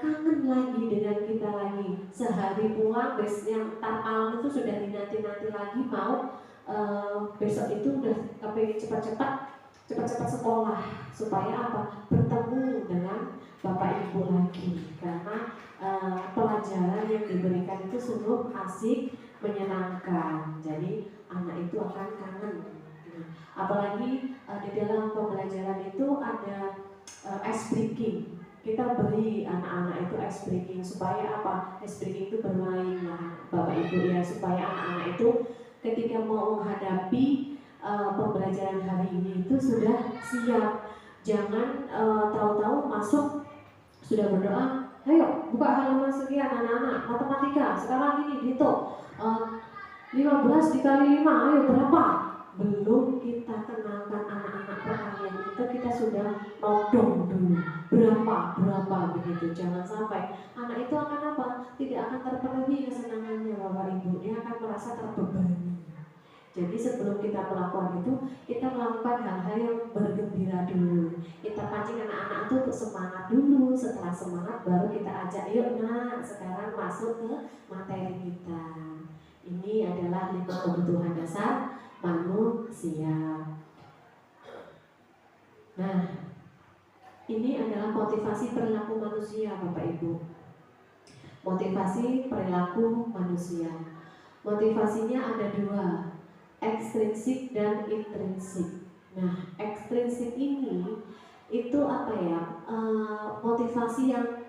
kangen lagi dengan kita lagi. Sehari pulang, yang malam itu sudah dinanti-nanti lagi, mau besok itu udah pengen cepat-cepat sekolah, supaya apa? Bertemu dengan Bapak Ibu lagi, karena pelajaran yang diberikan itu sungguh asik, menyenangkan. Jadi anak itu akan kangen. Apalagi di dalam pembelajaran itu ada ice breaking. Kita beri anak-anak itu ice breaking supaya apa? Ice breaking itu bermain lah, Bapak Ibu ya, supaya anak-anak itu ketika mau menghadapi pembelajaran hari ini itu sudah siap. Jangan tahu-tahu masuk sudah berdoa, ayo buka halaman sekian anak-anak, matematika sekarang ini dihitung 15 dikali 5, ayo berapa? Belum kita kenalkan anak-anak perkalian itu, kita sudah nodong dulu berapa begitu. Jangan sampai anak itu akan apa? Tidak akan terpenuhi kesenangannya Bapak Ibu, dia akan merasa terbebani. Jadi sebelum kita melakukan itu, kita melakukan hal-hal yang bergembira dulu. Kita pancing anak-anak itu untuk semangat dulu. Setelah semangat baru kita ajak, yuk nak sekarang masuk ke materi kita. Ini adalah 5 kebutuhan dasar manusia. Nah, ini adalah motivasi perilaku manusia Bapak Ibu. Motivasi perilaku manusia. Motivasinya ada 2, ekstrinsik dan intrinsik. Nah, ekstrinsik ini itu apa ya? Motivasi yang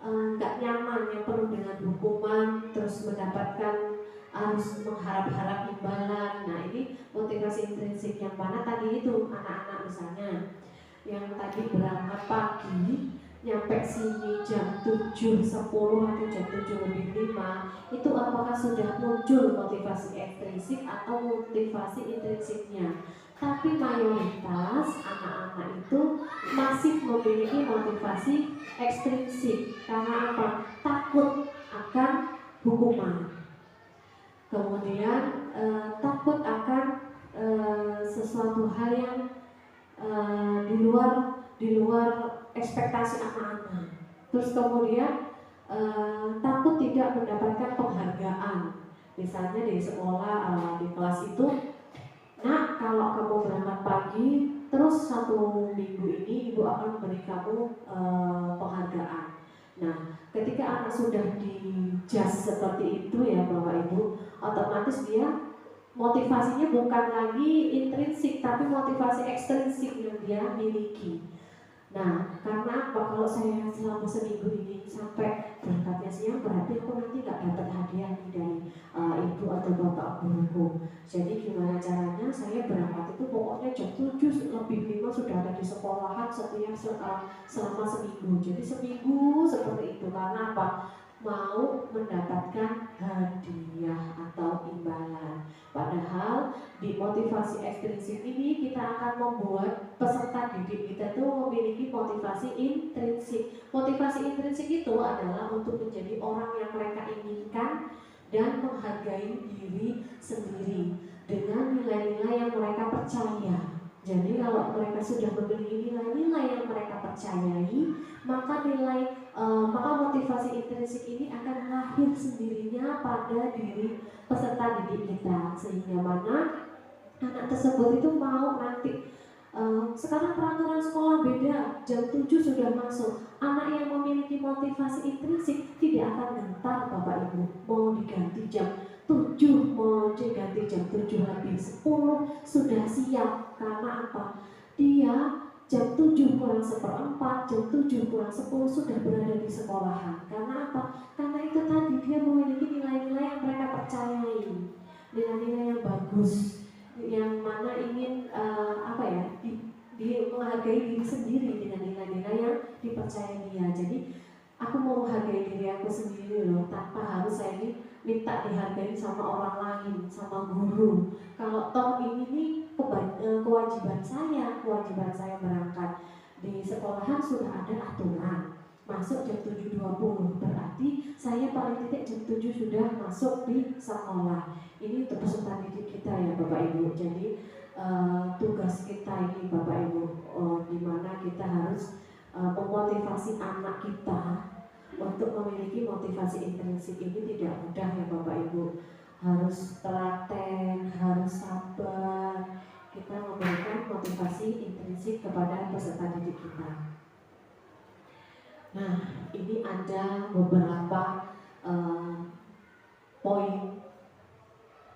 nggak nyaman, yang penuh dengan hukuman, terus mendapatkan harus mengharap-harap imbalan. Nah, ini motivasi intrinsik yang mana tadi itu anak-anak misalnya yang tadi berangkat pagi nyampe sini jam 7.10 atau jam 7:05, itu apakah sudah muncul motivasi ekstrinsik atau motivasi intrinsiknya? Tapi mayoritas anak-anak itu masih memiliki motivasi ekstrinsik. Karena apa? Takut akan hukuman, kemudian takut akan sesuatu hal yang di luar ekspektasi anak-anak. Terus kemudian takut tidak mendapatkan penghargaan. Misalnya di sekolah, di kelas itu, nah kalau kamu berangkat pagi, terus 1 minggu ini ibu akan memberi kamu penghargaan. Nah, ketika anak sudah di-judge seperti itu ya Bapak Ibu, otomatis dia motivasinya bukan lagi intrinsik, tapi motivasi ekstrinsik yang dia miliki. Nah, karena apa? Kalau saya selama seminggu ini sampai berangkatnya siang, berarti aku nanti nggak dapat hadiah dari ibu atau bapak guruku. Jadi gimana caranya saya berangkat itu pokoknya jam 7:05 sudah ada di sekolahan setiap selama seminggu. Jadi seminggu seperti itu. Karena apa? mau mendapatkan hadiah atau imbalan. Padahal di motivasi ekstrinsik ini kita akan membuat peserta didik kita itu memiliki motivasi intrinsik. Motivasi intrinsik itu adalah untuk menjadi orang yang mereka inginkan dan menghargai diri sendiri dengan nilai-nilai yang mereka percaya. Jadi kalau mereka sudah memiliki nilai-nilai yang mereka percayai, maka maka motivasi intrinsik ini akan lahir sendirinya pada diri peserta didik kita, sehingga mana anak tersebut itu mau nanti sekarang peraturan sekolah beda, jam 7 sudah masuk. Anak yang memiliki motivasi intrinsik tidak akan gentar Bapak Ibu mau diganti jam 7, mau diganti jam 7 lebih 10 sudah siap. Karena apa? Dia jam 7 kurang seperempat, jam 7 kurang 10 sudah berada di sekolahan. Karena apa? Karena itu tadi dia memiliki nilai-nilai yang mereka percayai, nilai-nilai yang bagus, yang mana ingin menghargai diri sendiri dengan nilai-nilai yang dipercaya dia. Jadi aku mau menghargai diri aku sendiri loh, tanpa harus saya minta dihargai sama orang lain, sama guru. Kalau toh ini nih kewajiban saya berangkat. Di sekolahan sudah ada aturan masuk jam 7.20, berarti saya paling tidak jam 7 sudah masuk di sekolah. Ini untuk peserta didik kita ya Bapak Ibu. Jadi tugas kita ini Bapak Ibu, di mana kita harus memotivasi anak kita untuk memiliki motivasi intrinsik ini tidak mudah ya Bapak Ibu. Harus telaten, harus sabar. Kita memberikan motivasi intrinsik kepada peserta didik kita. Nah, ini ada beberapa poin.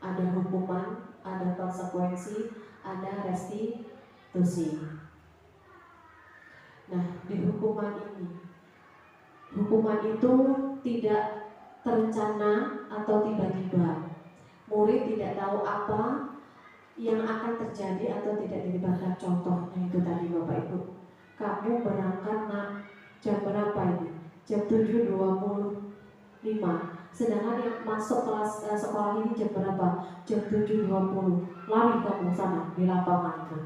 Ada hukuman, ada konsekuensi, ada restitusi. Nah, di hukuman itu tidak terencana atau tiba-tiba. Murid tidak tahu apa yang akan terjadi atau tidak dilibatkan. Contohnya itu tadi Bapak Ibu, kamu berangkat jam berapa ini? Jam 7.25. Sedangkan yang masuk kelas sekolah ini jam berapa? Jam 7.20. Lari kamu sana di lapangan itu.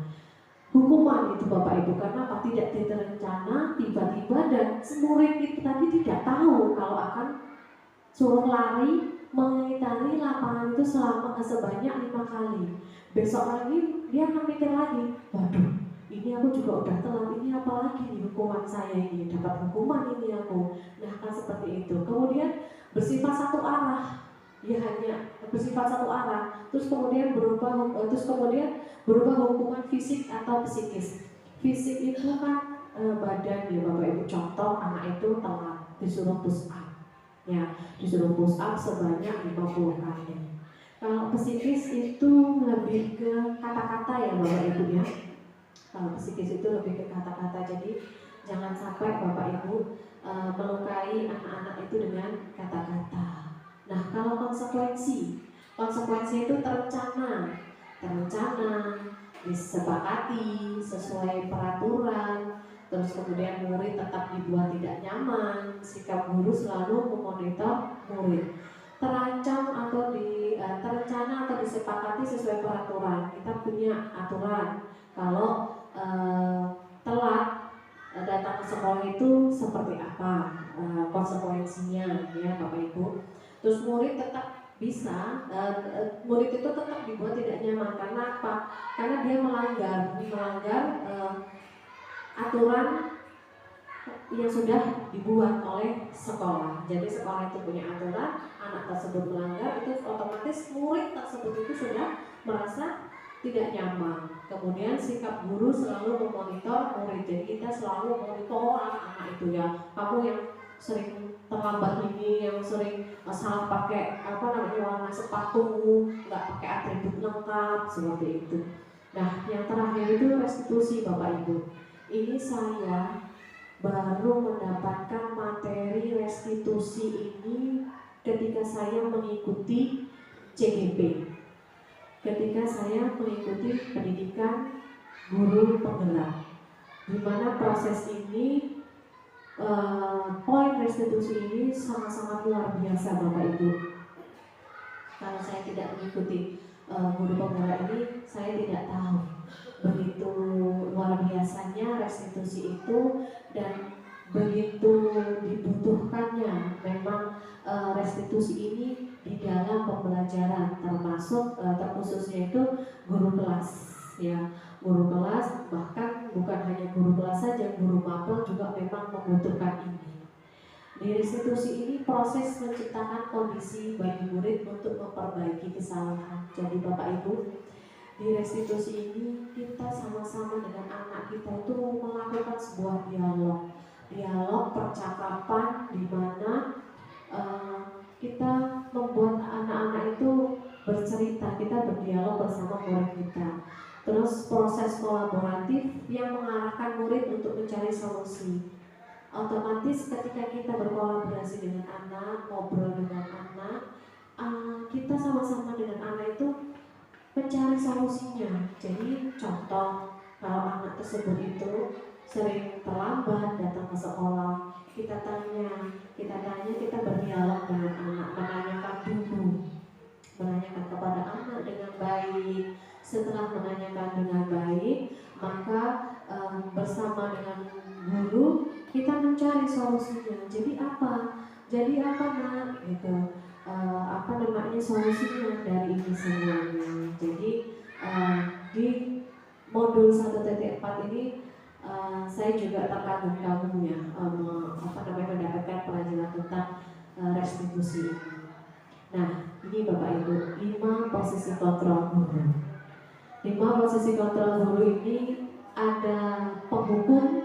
Hukuman itu Bapak Ibu, karena apa? Tidak terencana, tiba-tiba, dan murid itu tadi tidak tahu kalau akan suruh lari mengitari lapangan itu sebanyak 5 kali. Besok lagi dia akan mikir lagi, waduh, ini aku juga udah telat, ini apa lagi nih hukuman saya ini, dapat hukuman ini aku. Nah, kan seperti itu. Kemudian bersifat satu arah, dia hanya bersifat satu arah, terus kemudian berubah hukuman fisik atau psikis. Fisik itu kan badan ya Bapak Ibu. Contoh, anak itu telat, disuruh push up, ya, disuruh push up sebanyak 50 kali. Kalau psikis itu lebih ke kata-kata ya Bapak Ibu ya. Kalau psikis itu lebih ke kata-kata, jadi jangan sampai Bapak Ibu melukai anak-anak itu dengan kata-kata. Nah, kalau konsekuensi itu terencana, disepakati sesuai peraturan, terus kemudian murid tetap dibuat tidak nyaman, sikap guru selalu memonitor murid. Terencana atau disepakati sesuai peraturan. Kita punya aturan kalau telat datang ke sekolah itu seperti apa konsekuensinya ya Bapak Ibu. Terus murid tetap bisa, murid itu tetap dibuat tidak nyaman. Karena apa? Karena dia melanggar aturan yang sudah dibuat oleh sekolah. Jadi sekolah itu punya aturan, anak tersebut melanggar, itu otomatis murid tersebut itu sudah merasa tidak nyaman. Kemudian sikap guru selalu memonitor murid. Jadi kita selalu memonitor anak-anak itu ya. Kamu yang sering terlambat ini, yang sering salah pakai warna sepatu, nggak pakai atribut lengkap, seperti itu. Nah, yang terakhir itu restitusi Bapak Ibu. Ini saya baru mendapatkan materi restitusi ini ketika saya mengikuti CGP, ketika saya mengikuti pendidikan guru penggerak, di mana proses ini poin restitusi ini sangat-sangat luar biasa Bapak Ibu. Kalau saya tidak mengikuti guru penggerak ini, saya tidak tahu begitu luar biasanya restitusi itu dan begitu dibutuhkannya memang restitusi ini di dalam pembelajaran, termasuk terkhususnya itu guru kelas ya, guru kelas, bahkan bukan hanya guru kelas saja, guru mapel juga memang membutuhkan ini. Di restitusi ini proses menciptakan kondisi bagi murid untuk memperbaiki kesalahan. Jadi Bapak Ibu, di restitusi ini kita sama-sama dengan anak kita itu melakukan sebuah dialog percakapan di mana kita membuat anak-anak itu bercerita, kita berdialog bersama murid kita. Terus proses kolaboratif yang mengarahkan murid untuk mencari solusi. Otomatis ketika kita berkolaborasi dengan anak, ngobrol dengan anak, kita sama-sama dengan anak itu mencari solusinya. Jadi contoh, kalau anak tersebut itu sering terlambat datang ke sekolah, kita berdialog dengan anak, menanyakan kepada anak dengan baik. Setelah menanyakan dengan baik, maka bersama dengan guru kita mencari solusinya. Jadi apa nak gitu, solusinya dari ini semuanya. Jadi di modul 1.4 ini saya juga terkagum-kagum ya mendapatkan pelajaran tentang restitusi ini. Nah, ini Bapak Ibu, 5 posisi kontrol guru. 5 posisi kontrol guru ini ada penghukum,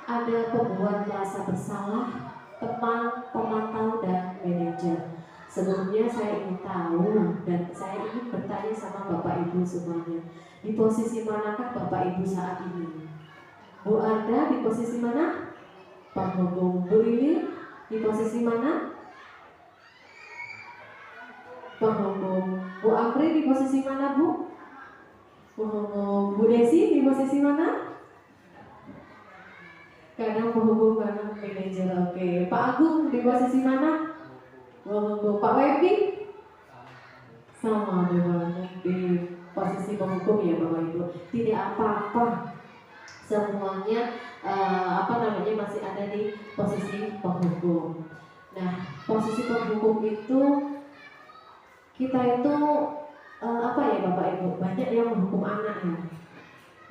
ada pembuat merasa bersalah, teman, pemantau, dan manajer. Sebelumnya saya ingin tahu dan saya ingin bertanya sama Bapak Ibu semuanya, di posisi manakah Bapak Ibu saat ini? Bu Arda di posisi mana? Penghukum. Bu Lili di posisi mana? Penghukum. Bu Amri di posisi mana Bu? Penghukum. Bu Desi di posisi mana? Kadang penghukum, kadang manajer. Oke. Pak Agung di posisi mana? Penghukum. Pak Wepi? Sama dengan di posisi penghukum ya Bapak Ibu. Tidak apa-apa. Semuanya masih ada di posisi penghukum. Nah, posisi penghukum itu kita itu Bapak Ibu, banyak yang menghukum anak ya,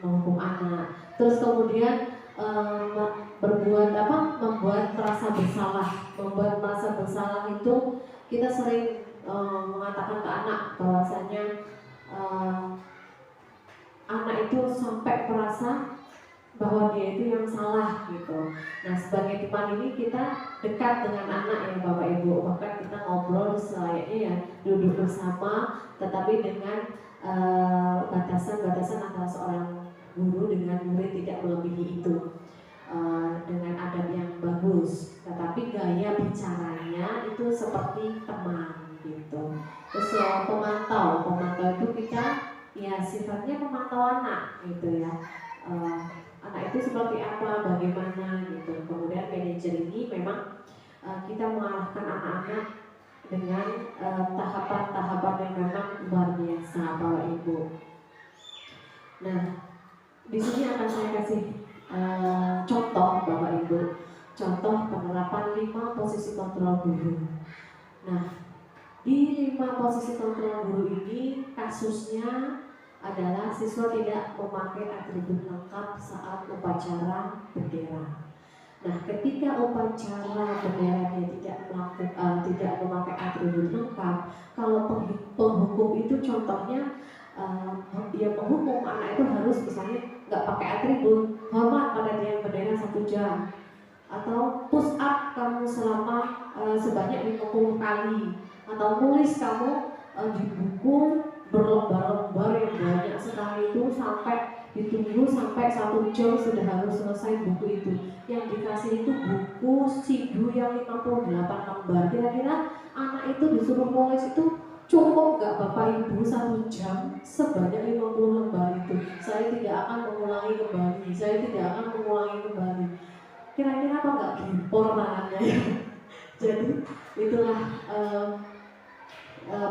menghukum anak. Terus kemudian membuat merasa bersalah itu kita sering mengatakan ke anak bahwasanya anak itu sampai merasa bahwa dia itu yang salah gitu. Nah, sebagai teman ini kita dekat dengan anak ya Bapak Ibu, bahkan kita ngobrol selayaknya ya duduk bersama, tetapi dengan batasan-batasan antara seorang guru dengan murid tidak melebihi itu, dengan adab yang bagus, tetapi gaya bicaranya itu seperti teman gitu. Terus pemantau itu kita ya sifatnya pemantau anak gitu ya. Anak itu seperti apa, bagaimana gitu. Kemudian manajer ini memang kita mengarahkan anak-anak dengan tahapan-tahapan yang memang luar biasa Bapak Ibu. Nah, di sini akan saya kasih contoh Bapak Ibu, contoh penerapan 5 posisi kontrol guru. Nah, di 5 posisi kontrol guru ini kasusnya adalah siswa tidak memakai atribut lengkap saat upacara bendera. Nah, ketika upacara bendera dia tidak memakai atribut lengkap, kalau penghukum itu contohnya dia menghukum anak itu harus misalnya nggak pakai atribut, hormat pada tiang bendera 1 jam, atau push up kamu selama sebanyak 50 kali, atau nulis kamu di buku berlembar-lembar yang banyak sekali itu sampai ditunggu sampai 1 jam sudah harus selesai buku itu. Yang dikasih itu buku sidu yang 58 lembar. Kira-kira anak itu disuruh nulis itu cukup gak Bapak Ibu 1 jam sebanyak 50 lembar itu? Saya tidak akan mengulangi kembali. kira-kira apa nggak gempor tangannya ya. Jadi itulah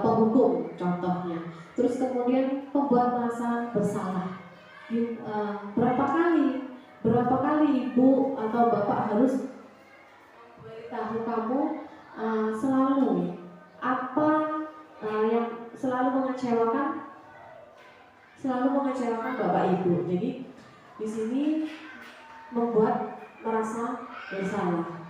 penghukum contohnya. Terus kemudian pembuat merasa bersalah. Berapa kali ibu atau bapak harus memberitahu kamu selalu apa yang selalu mengecewakan bapak ibu. Jadi di sini membuat merasa bersalah.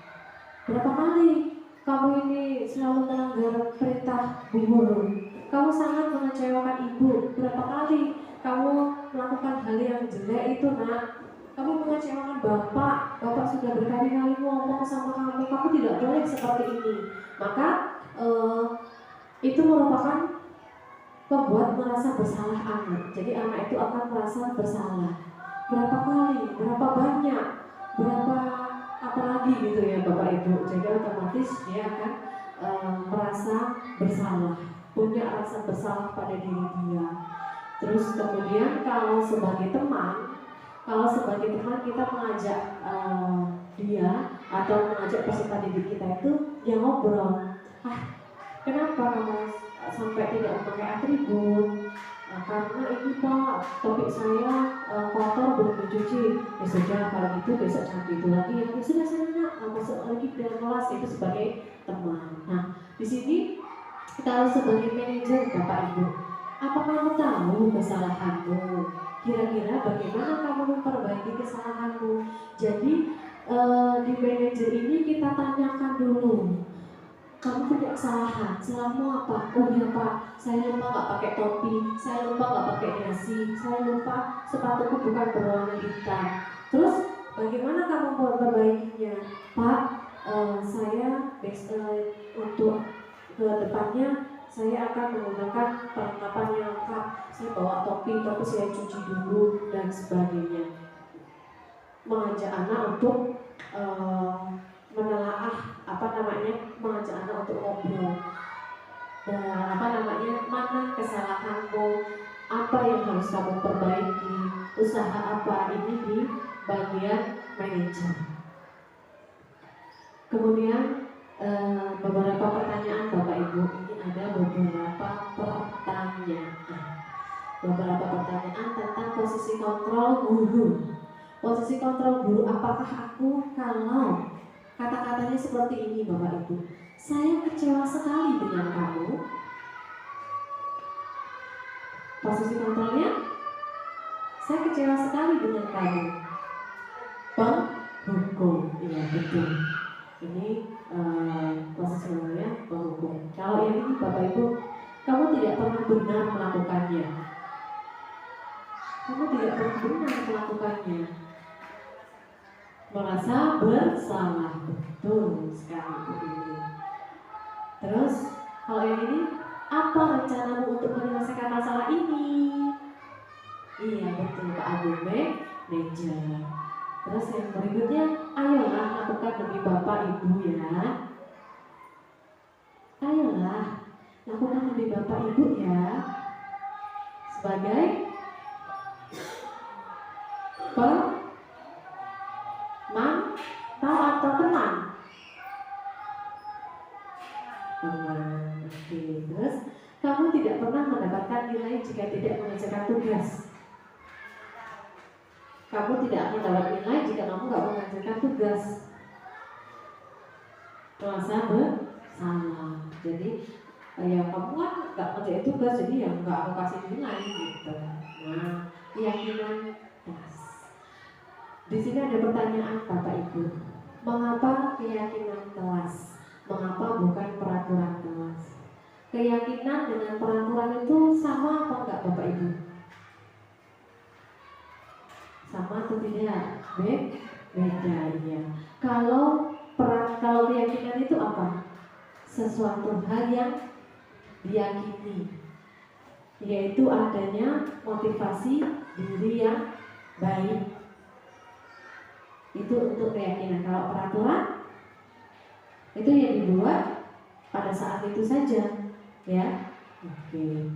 Berapa kali kamu ini selalu melanggar perintah bu guru? Kamu sangat mengecewakan ibu. Berapa kali kamu melakukan hal yang jelek itu, nak? Kamu mengecewakan bapak. Bapak sudah berkali-kali ngomong sama kamu, kamu tidak boleh seperti ini. Maka itu merupakan membuat merasa bersalah anak. Jadi anak itu akan merasa bersalah. Berapa kali, berapa banyak, berapa apalagi gitu ya Bapak Ibu. Jadi otomatis dia akan merasa bersalah, punya rasa bersalah pada diri dia. Terus kemudian kalau sebagai teman kita mengajak dia atau mengajak peserta didik kita itu ya ngobrol. Kenapa kamu sampai tidak memakai atribut? Karena ini Pak, topik saya kotor belum dicuci. Ya sudah, kalau gitu besok jangan itu lagi. Ya sudah nak, masuk lagi ke dalam kelas. Itu sebagai teman. Nah, di sini kalau sebagai manajer Bapak Ibu, apa kamu tahu kesalahanmu? Kira-kira bagaimana kamu memperbaiki kesalahanmu? Jadi di manajer ini kita tanyakan dulu, kamu punya kesalahan, salahmu apa? Oh iya Pak, saya lupa nggak pakai topi, saya lupa nggak pakai dasi, saya lupa sepatuku bukan berwarna hitam. Terus bagaimana kamu memperbaikinya? Pak, saya untuk ke depannya saya akan menggunakan perlengkapan yang lengkap. Saya bawa topi, tapi saya cuci dulu dan sebagainya. Mengajak anak untuk menelaah mengajak anak untuk ngobrol dan mana kesalahanmu, apa yang harus kamu perbaiki, usaha apa, ini di bagian manajer. Kemudian beberapa pertanyaan Bapak Ibu, ini ada beberapa pertanyaan tentang posisi kontrol guru. Posisi kontrol guru, apakah aku kalau kata-katanya seperti ini Bapak Ibu, saya kecewa sekali dengan kamu. Posisi kontrolnya, saya kecewa sekali dengan kamu. Penghukum, iya betul. Ini posisi kontrolnya penghukum. Kalau yang ini Bapak Ibu, kamu tidak pernah benar melakukannya. Merasa bersalah, betul sekali Bu ini. Terus kalau yang ini, apa rencanamu untuk menyelesaikan masalah ini? Iya betul Pak Agung Meja. Terus yang berikutnya, ayolah lakukan demi Bapak Ibu ya. Ayolah lakukan demi Bapak Ibu ya. Sebagai atau teman. Oke. Terus kamu tidak pernah mendapatkan nilai jika tidak mengerjakan tugas. Kamu tidak akan dapat nilai jika kamu nggak mengerjakan tugas. Merasa bersalah. Jadi ya kamu kan nggak ngerjain tugas, jadi ya nggak aku kasih nilai gitu. Nah, keyakinan kelas. Di sini ada pertanyaan Bapak Ibu. Mengapa keyakinan kelas? Mengapa bukan peraturan kelas? Keyakinan dengan peraturan itu sama apa enggak Bapak Ibu? Sama atau tidak? Beda ya. Kalau keyakinan itu apa? Sesuatu hal yang diyakini, yaitu adanya motivasi diri yang baik. Itu untuk keyakinan. Kalau peraturan itu yang dibuat pada saat itu saja, ya. Oke.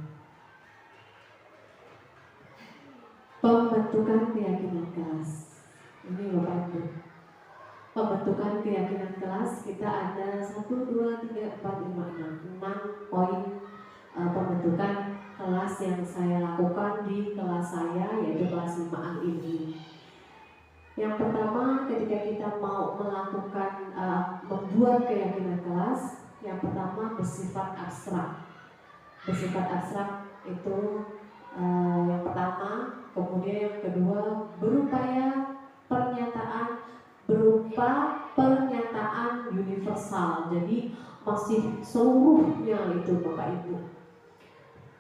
Pembentukan keyakinan kelas. Ini Bapak Ibu. pembentukan keyakinan kelas kita ada 1, 2, 3, 4, 5, 6 poin pembentukan kelas yang saya lakukan di kelas saya, yaitu kelas 5A ini. Yang pertama, ketika kita mau melakukan membuat keyakinan kelas, yang pertama bersifat abstrak. Bersifat abstrak itu yang pertama, kemudian yang kedua berupa pernyataan universal. Jadi masih seluruhnya itu Bapak Ibu.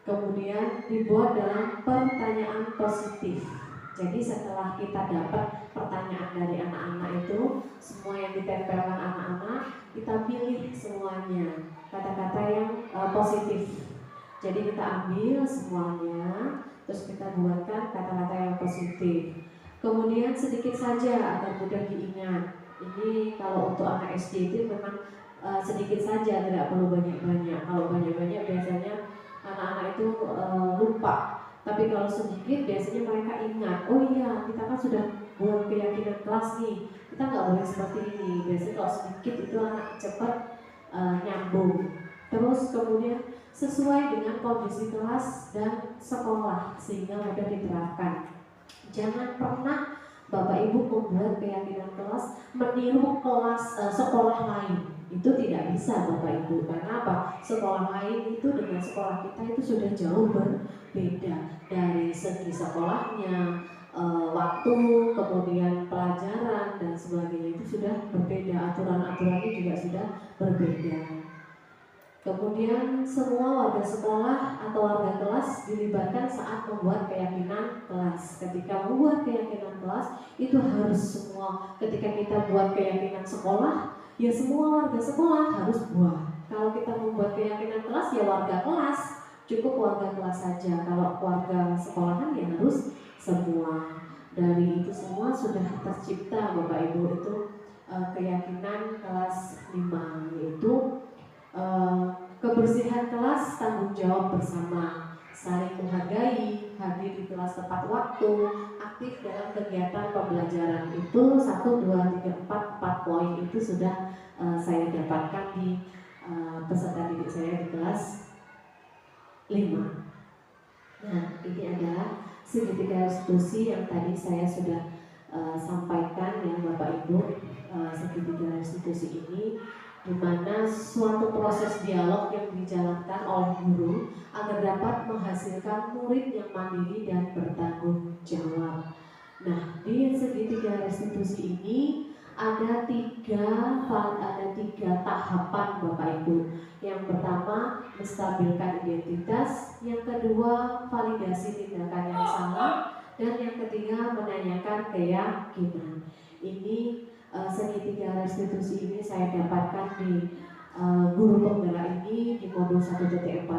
Kemudian dibuat dalam pertanyaan positif. Jadi setelah kita dapat pertanyaan dari anak-anak itu, semua yang ditempelkan anak-anak, kita pilih semuanya kata-kata yang positif. Jadi kita ambil semuanya, terus kita buatkan kata-kata yang positif. Kemudian sedikit saja agar mudah diingat. Ini kalau untuk anak SD itu memang sedikit saja, tidak perlu banyak-banyak. Kalau banyak-banyak biasanya anak-anak itu lupa. Tapi kalau sedikit biasanya mereka ingat. Oh iya, kita kan sudah buat keyakinan kelas nih. Kita nggak boleh seperti ini. Biasanya kalau sedikit itu anak cepat nyambung. Terus kemudian sesuai dengan kondisi kelas dan sekolah sehingga mudah diterapkan. Jangan pernah Bapak Ibu membuat keyakinan kelas meniru kelas sekolah lain. Itu tidak bisa Bapak Ibu. Karena apa? Sekolah lain itu dengan sekolah kita itu sudah jauh berbeda dari segi sekolahnya, waktu, kemudian pelajaran dan sebagainya itu sudah berbeda. Aturan-aturannya juga sudah berbeda. Kemudian semua warga sekolah atau warga kelas dilibatkan saat membuat keyakinan kelas. Ketika membuat keyakinan kelas itu harus semua. Ketika kita buat keyakinan sekolah, ya semua warga sekolah harus buat. Kalau kita membuat keyakinan kelas, ya warga kelas, cukup warga kelas saja. Kalau warga sekolahan ya harus semua. Dari itu semua sudah tercipta Bapak Ibu itu keyakinan kelas 5, yaitu kebersihan kelas, tanggung jawab bersama, saling menghargai, hadir di kelas tepat waktu, aktif dalam kegiatan pembelajaran. Itu 1, 2, 3, 4 poin itu sudah saya dapatkan di peserta didik saya di kelas 5. Nah, ini adalah segitiga restitusi yang tadi saya sudah sampaikan ya Bapak Ibu. Segitiga restitusi ini di mana suatu proses dialog yang dijalankan oleh guru agar dapat menghasilkan murid yang mandiri dan bertanggung jawab. Nah, di segitiga restitusi ini ada tiga tahapan Bapak Ibu. Yang pertama, menstabilkan identitas. Yang kedua, validasi tindakan yang salah. Dan yang ketiga, menanyakan keyakinan. Ini segitiga restitusi ini saya dapatkan di guru penggerak ini di modul 1.4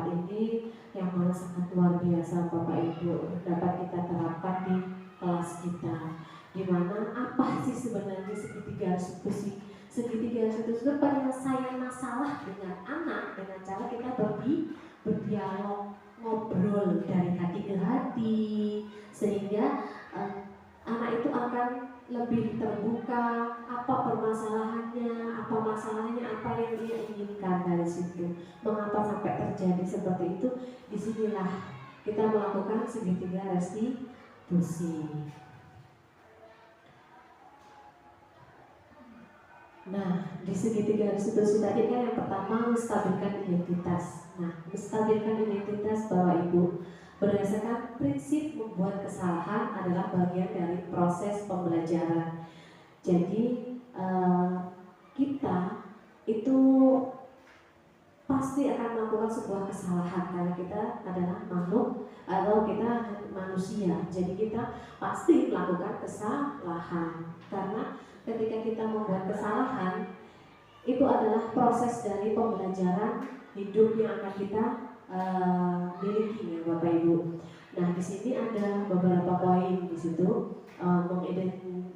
ini, yang mana sangat luar biasa Bapak Ibu, dapat kita terapkan di kelas kita. Dimana apa sih sebenarnya segitiga restitusi? Segitiga restitusi itu penyelesaian masalah dengan anak dengan cara kita berdialog, ngobrol dari hati ke hati, sehingga anak itu akan lebih terbuka, apa permasalahannya, apa yang dia inginkan dari situ, mengapa sampai terjadi seperti itu. Disinilah kita melakukan segitiga restitusi. Nah, di segitiga restitusi tadi kan yang pertama menstabilkan identitas. Nah, menstabilkan identitas Bapak Ibu berdasarkan prinsip membuat kesalahan adalah bagian dari proses pembelajaran. Jadi kita itu pasti akan melakukan sebuah kesalahan karena kita adalah makhluk atau kita manusia. Jadi kita pasti melakukan kesalahan karena ketika kita membuat kesalahan itu adalah proses dari pembelajaran hidup yang akan kita miliki ya Bapak Ibu. Nah, di sini ada beberapa poin di situ.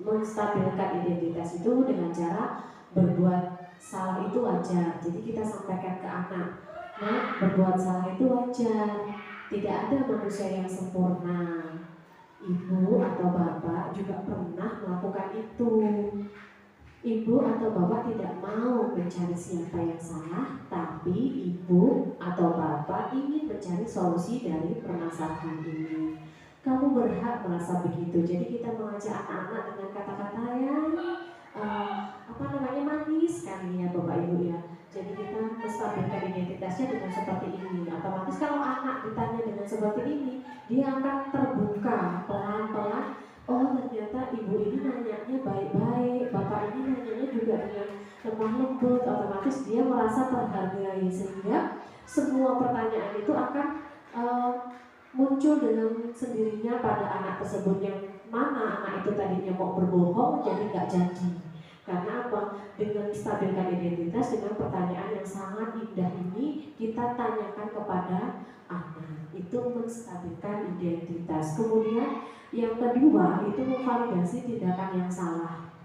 Menstabilkan identitas itu dengan cara berbuat salah itu wajar. Jadi kita sampaikan ke anak, nah berbuat salah itu wajar. Tidak ada manusia yang sempurna. Ibu atau bapak juga pernah melakukan itu. Ibu atau bapak tidak mau mencari siapa yang salah, tapi ibu atau bapak ingin mencari solusi dari permasalahan ini. Kamu berhak merasa begitu. Jadi kita mengajak anak-anak dengan kata-kata yang manis sekali ya Bapak Ibu ya. Jadi kita menstabilkan identitasnya dengan seperti ini. Otomatis kalau anak ditanya dengan seperti ini, dia akan terbuka pelan-pelan. Oh ternyata ibu ini nanyanya baik-baik, bapak ini nanyanya juga dengan lemah lembut. Otomatis dia merasa terhargai, sehingga semua pertanyaan itu akan muncul dengan sendirinya pada anak tersebut, yang mana anak itu tadinya mau berbohong jadi nggak jadi. Karena apa? Dengan stabilkan identitas dengan pertanyaan yang sangat indah ini, kita tanyakan kepada anak, itu menstabilkan identitas. Kemudian yang kedua itu memvalidasi tindakan yang salah.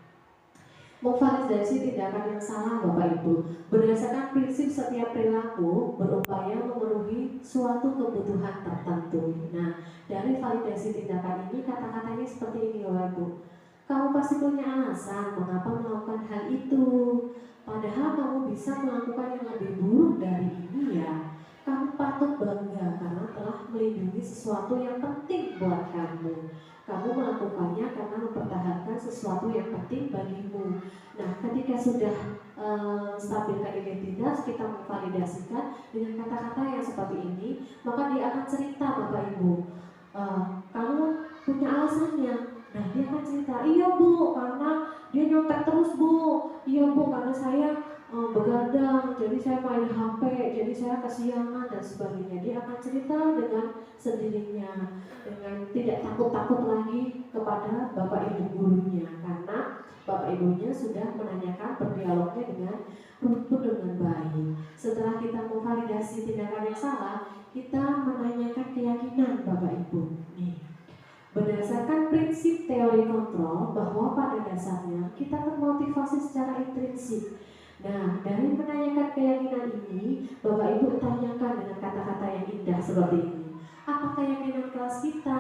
Memvalidasi tindakan yang salah Bapak Ibu berdasarkan prinsip setiap perilaku berupaya memenuhi suatu kebutuhan tertentu. Nah, dari validasi tindakan ini kata-katanya seperti ini Bapak Ibu. Kamu pasti punya alasan mengapa melakukan hal itu, padahal kamu bisa melakukan yang lebih buruk dari ini ya. Kamu patut bangga karena telah melindungi sesuatu yang penting buat kamu. Kamu melakukannya karena mempertahankan sesuatu yang penting bagimu. Nah, ketika sudah stabilkan identitas, kita memvalidasikan dengan kata-kata yang seperti ini, maka dia akan cerita Bapak Ibu, kamu punya alasannya. Nah, dia akan cerita, iya Bu, karena dia nyontek terus Bu. Iya Bu, karena saya begadang, jadi saya main HP, jadi saya kesiangan dan sebagainya. Dia akan cerita dengan sendirinya, dengan tidak takut-takut lagi kepada bapak ibu gurunya, karena bapak ibunya sudah menanyakan, berdialognya dengan runtut dengan baik. Setelah kita memvalidasi tindakan yang salah, kita menanyakan keyakinan bapak ibu. Nih, berdasarkan prinsip teori kontrol bahwa pada dasarnya kita termotivasi secara intrinsik. Nah, dari menanyakan keyakinan ini, Bapak Ibu tanyakan dengan kata-kata yang indah seperti ini. Apa keyakinan kelas kita?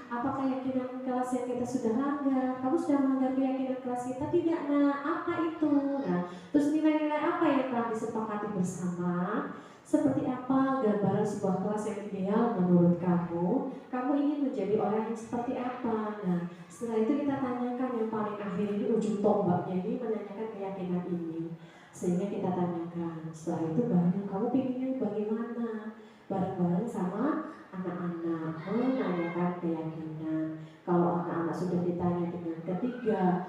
Apa keyakinan kelas yang kita sudah langgar? Kamu sudah melanggar keyakinan kelas kita? Tidak, nah, apa itu? Nah, terus nilai-nilai apa yang telah disepakati bersama? Seperti apa gambaran sebuah kelas yang ideal menurut kamu? Kamu ingin menjadi orang yang seperti apa? Nah, setelah itu kita tanyakan yang paling akhir ini, ujung tombaknya ini menanyakan keyakinan ini. Sehingga kita tanyakan, setelah itu baru kamu pinginnya bagaimana? Bareng-bareng sama anak-anak menanyakan keyakinan. Kalau anak-anak sudah ditanya dengan ketiga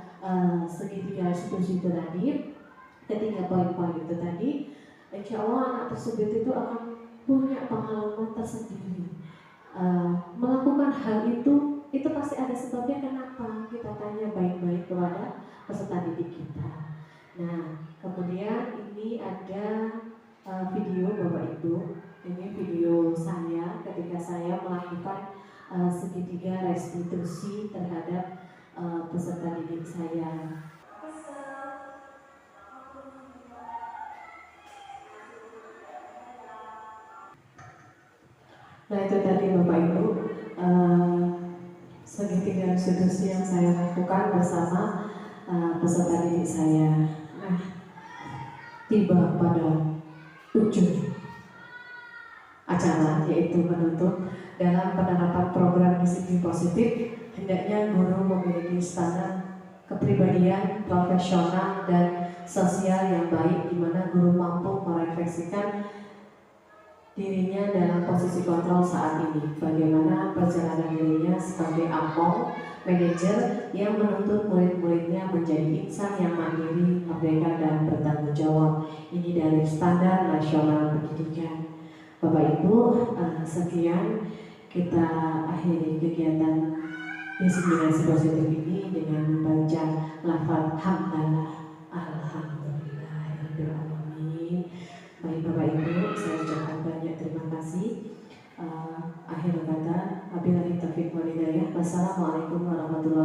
segitiga restitusi itu tadi, ketiga poin-poin itu tadi, insya Allah anak tersebut itu akan punya pengalaman tersendiri. Melakukan hal itu pasti ada sebabnya kenapa. Kita tanya baik-baik kepada peserta didik kita. Nah, kemudian ini ada video Bapak Ibu. Ini video saya ketika saya melakukan segitiga restitusi terhadap peserta didik saya. Nah, itu tadi Bapak Ibu segitiga restitusi yang saya lakukan bersama peserta didik saya. Nah, tiba pada ujung acara, yaitu menuntut dalam penerapan program disiplin positif, hendaknya guru memiliki standar kepribadian profesional dan sosial yang baik, di mana guru mampu merefleksikan dirinya dalam posisi kontrol saat ini, bagaimana perjalanan dirinya sebagai among manajer yang menuntut murid-muridnya menjadi insan yang mandiri, merdeka dan bertanggung jawab. Ini dari standar nasional pendidikan. Bapak Ibu, sekian kita akhiri kegiatan diseminasi positif ini dengan membaca lafaz hamdalah alhamdulillahirobbilalamin. Baik Bapak Ibu, saya ucapkan banyak terima kasih. Akhir kata, wabillahi taufiq wal hidayah. Wassalamualaikum warahmatullahi wabarakatuh.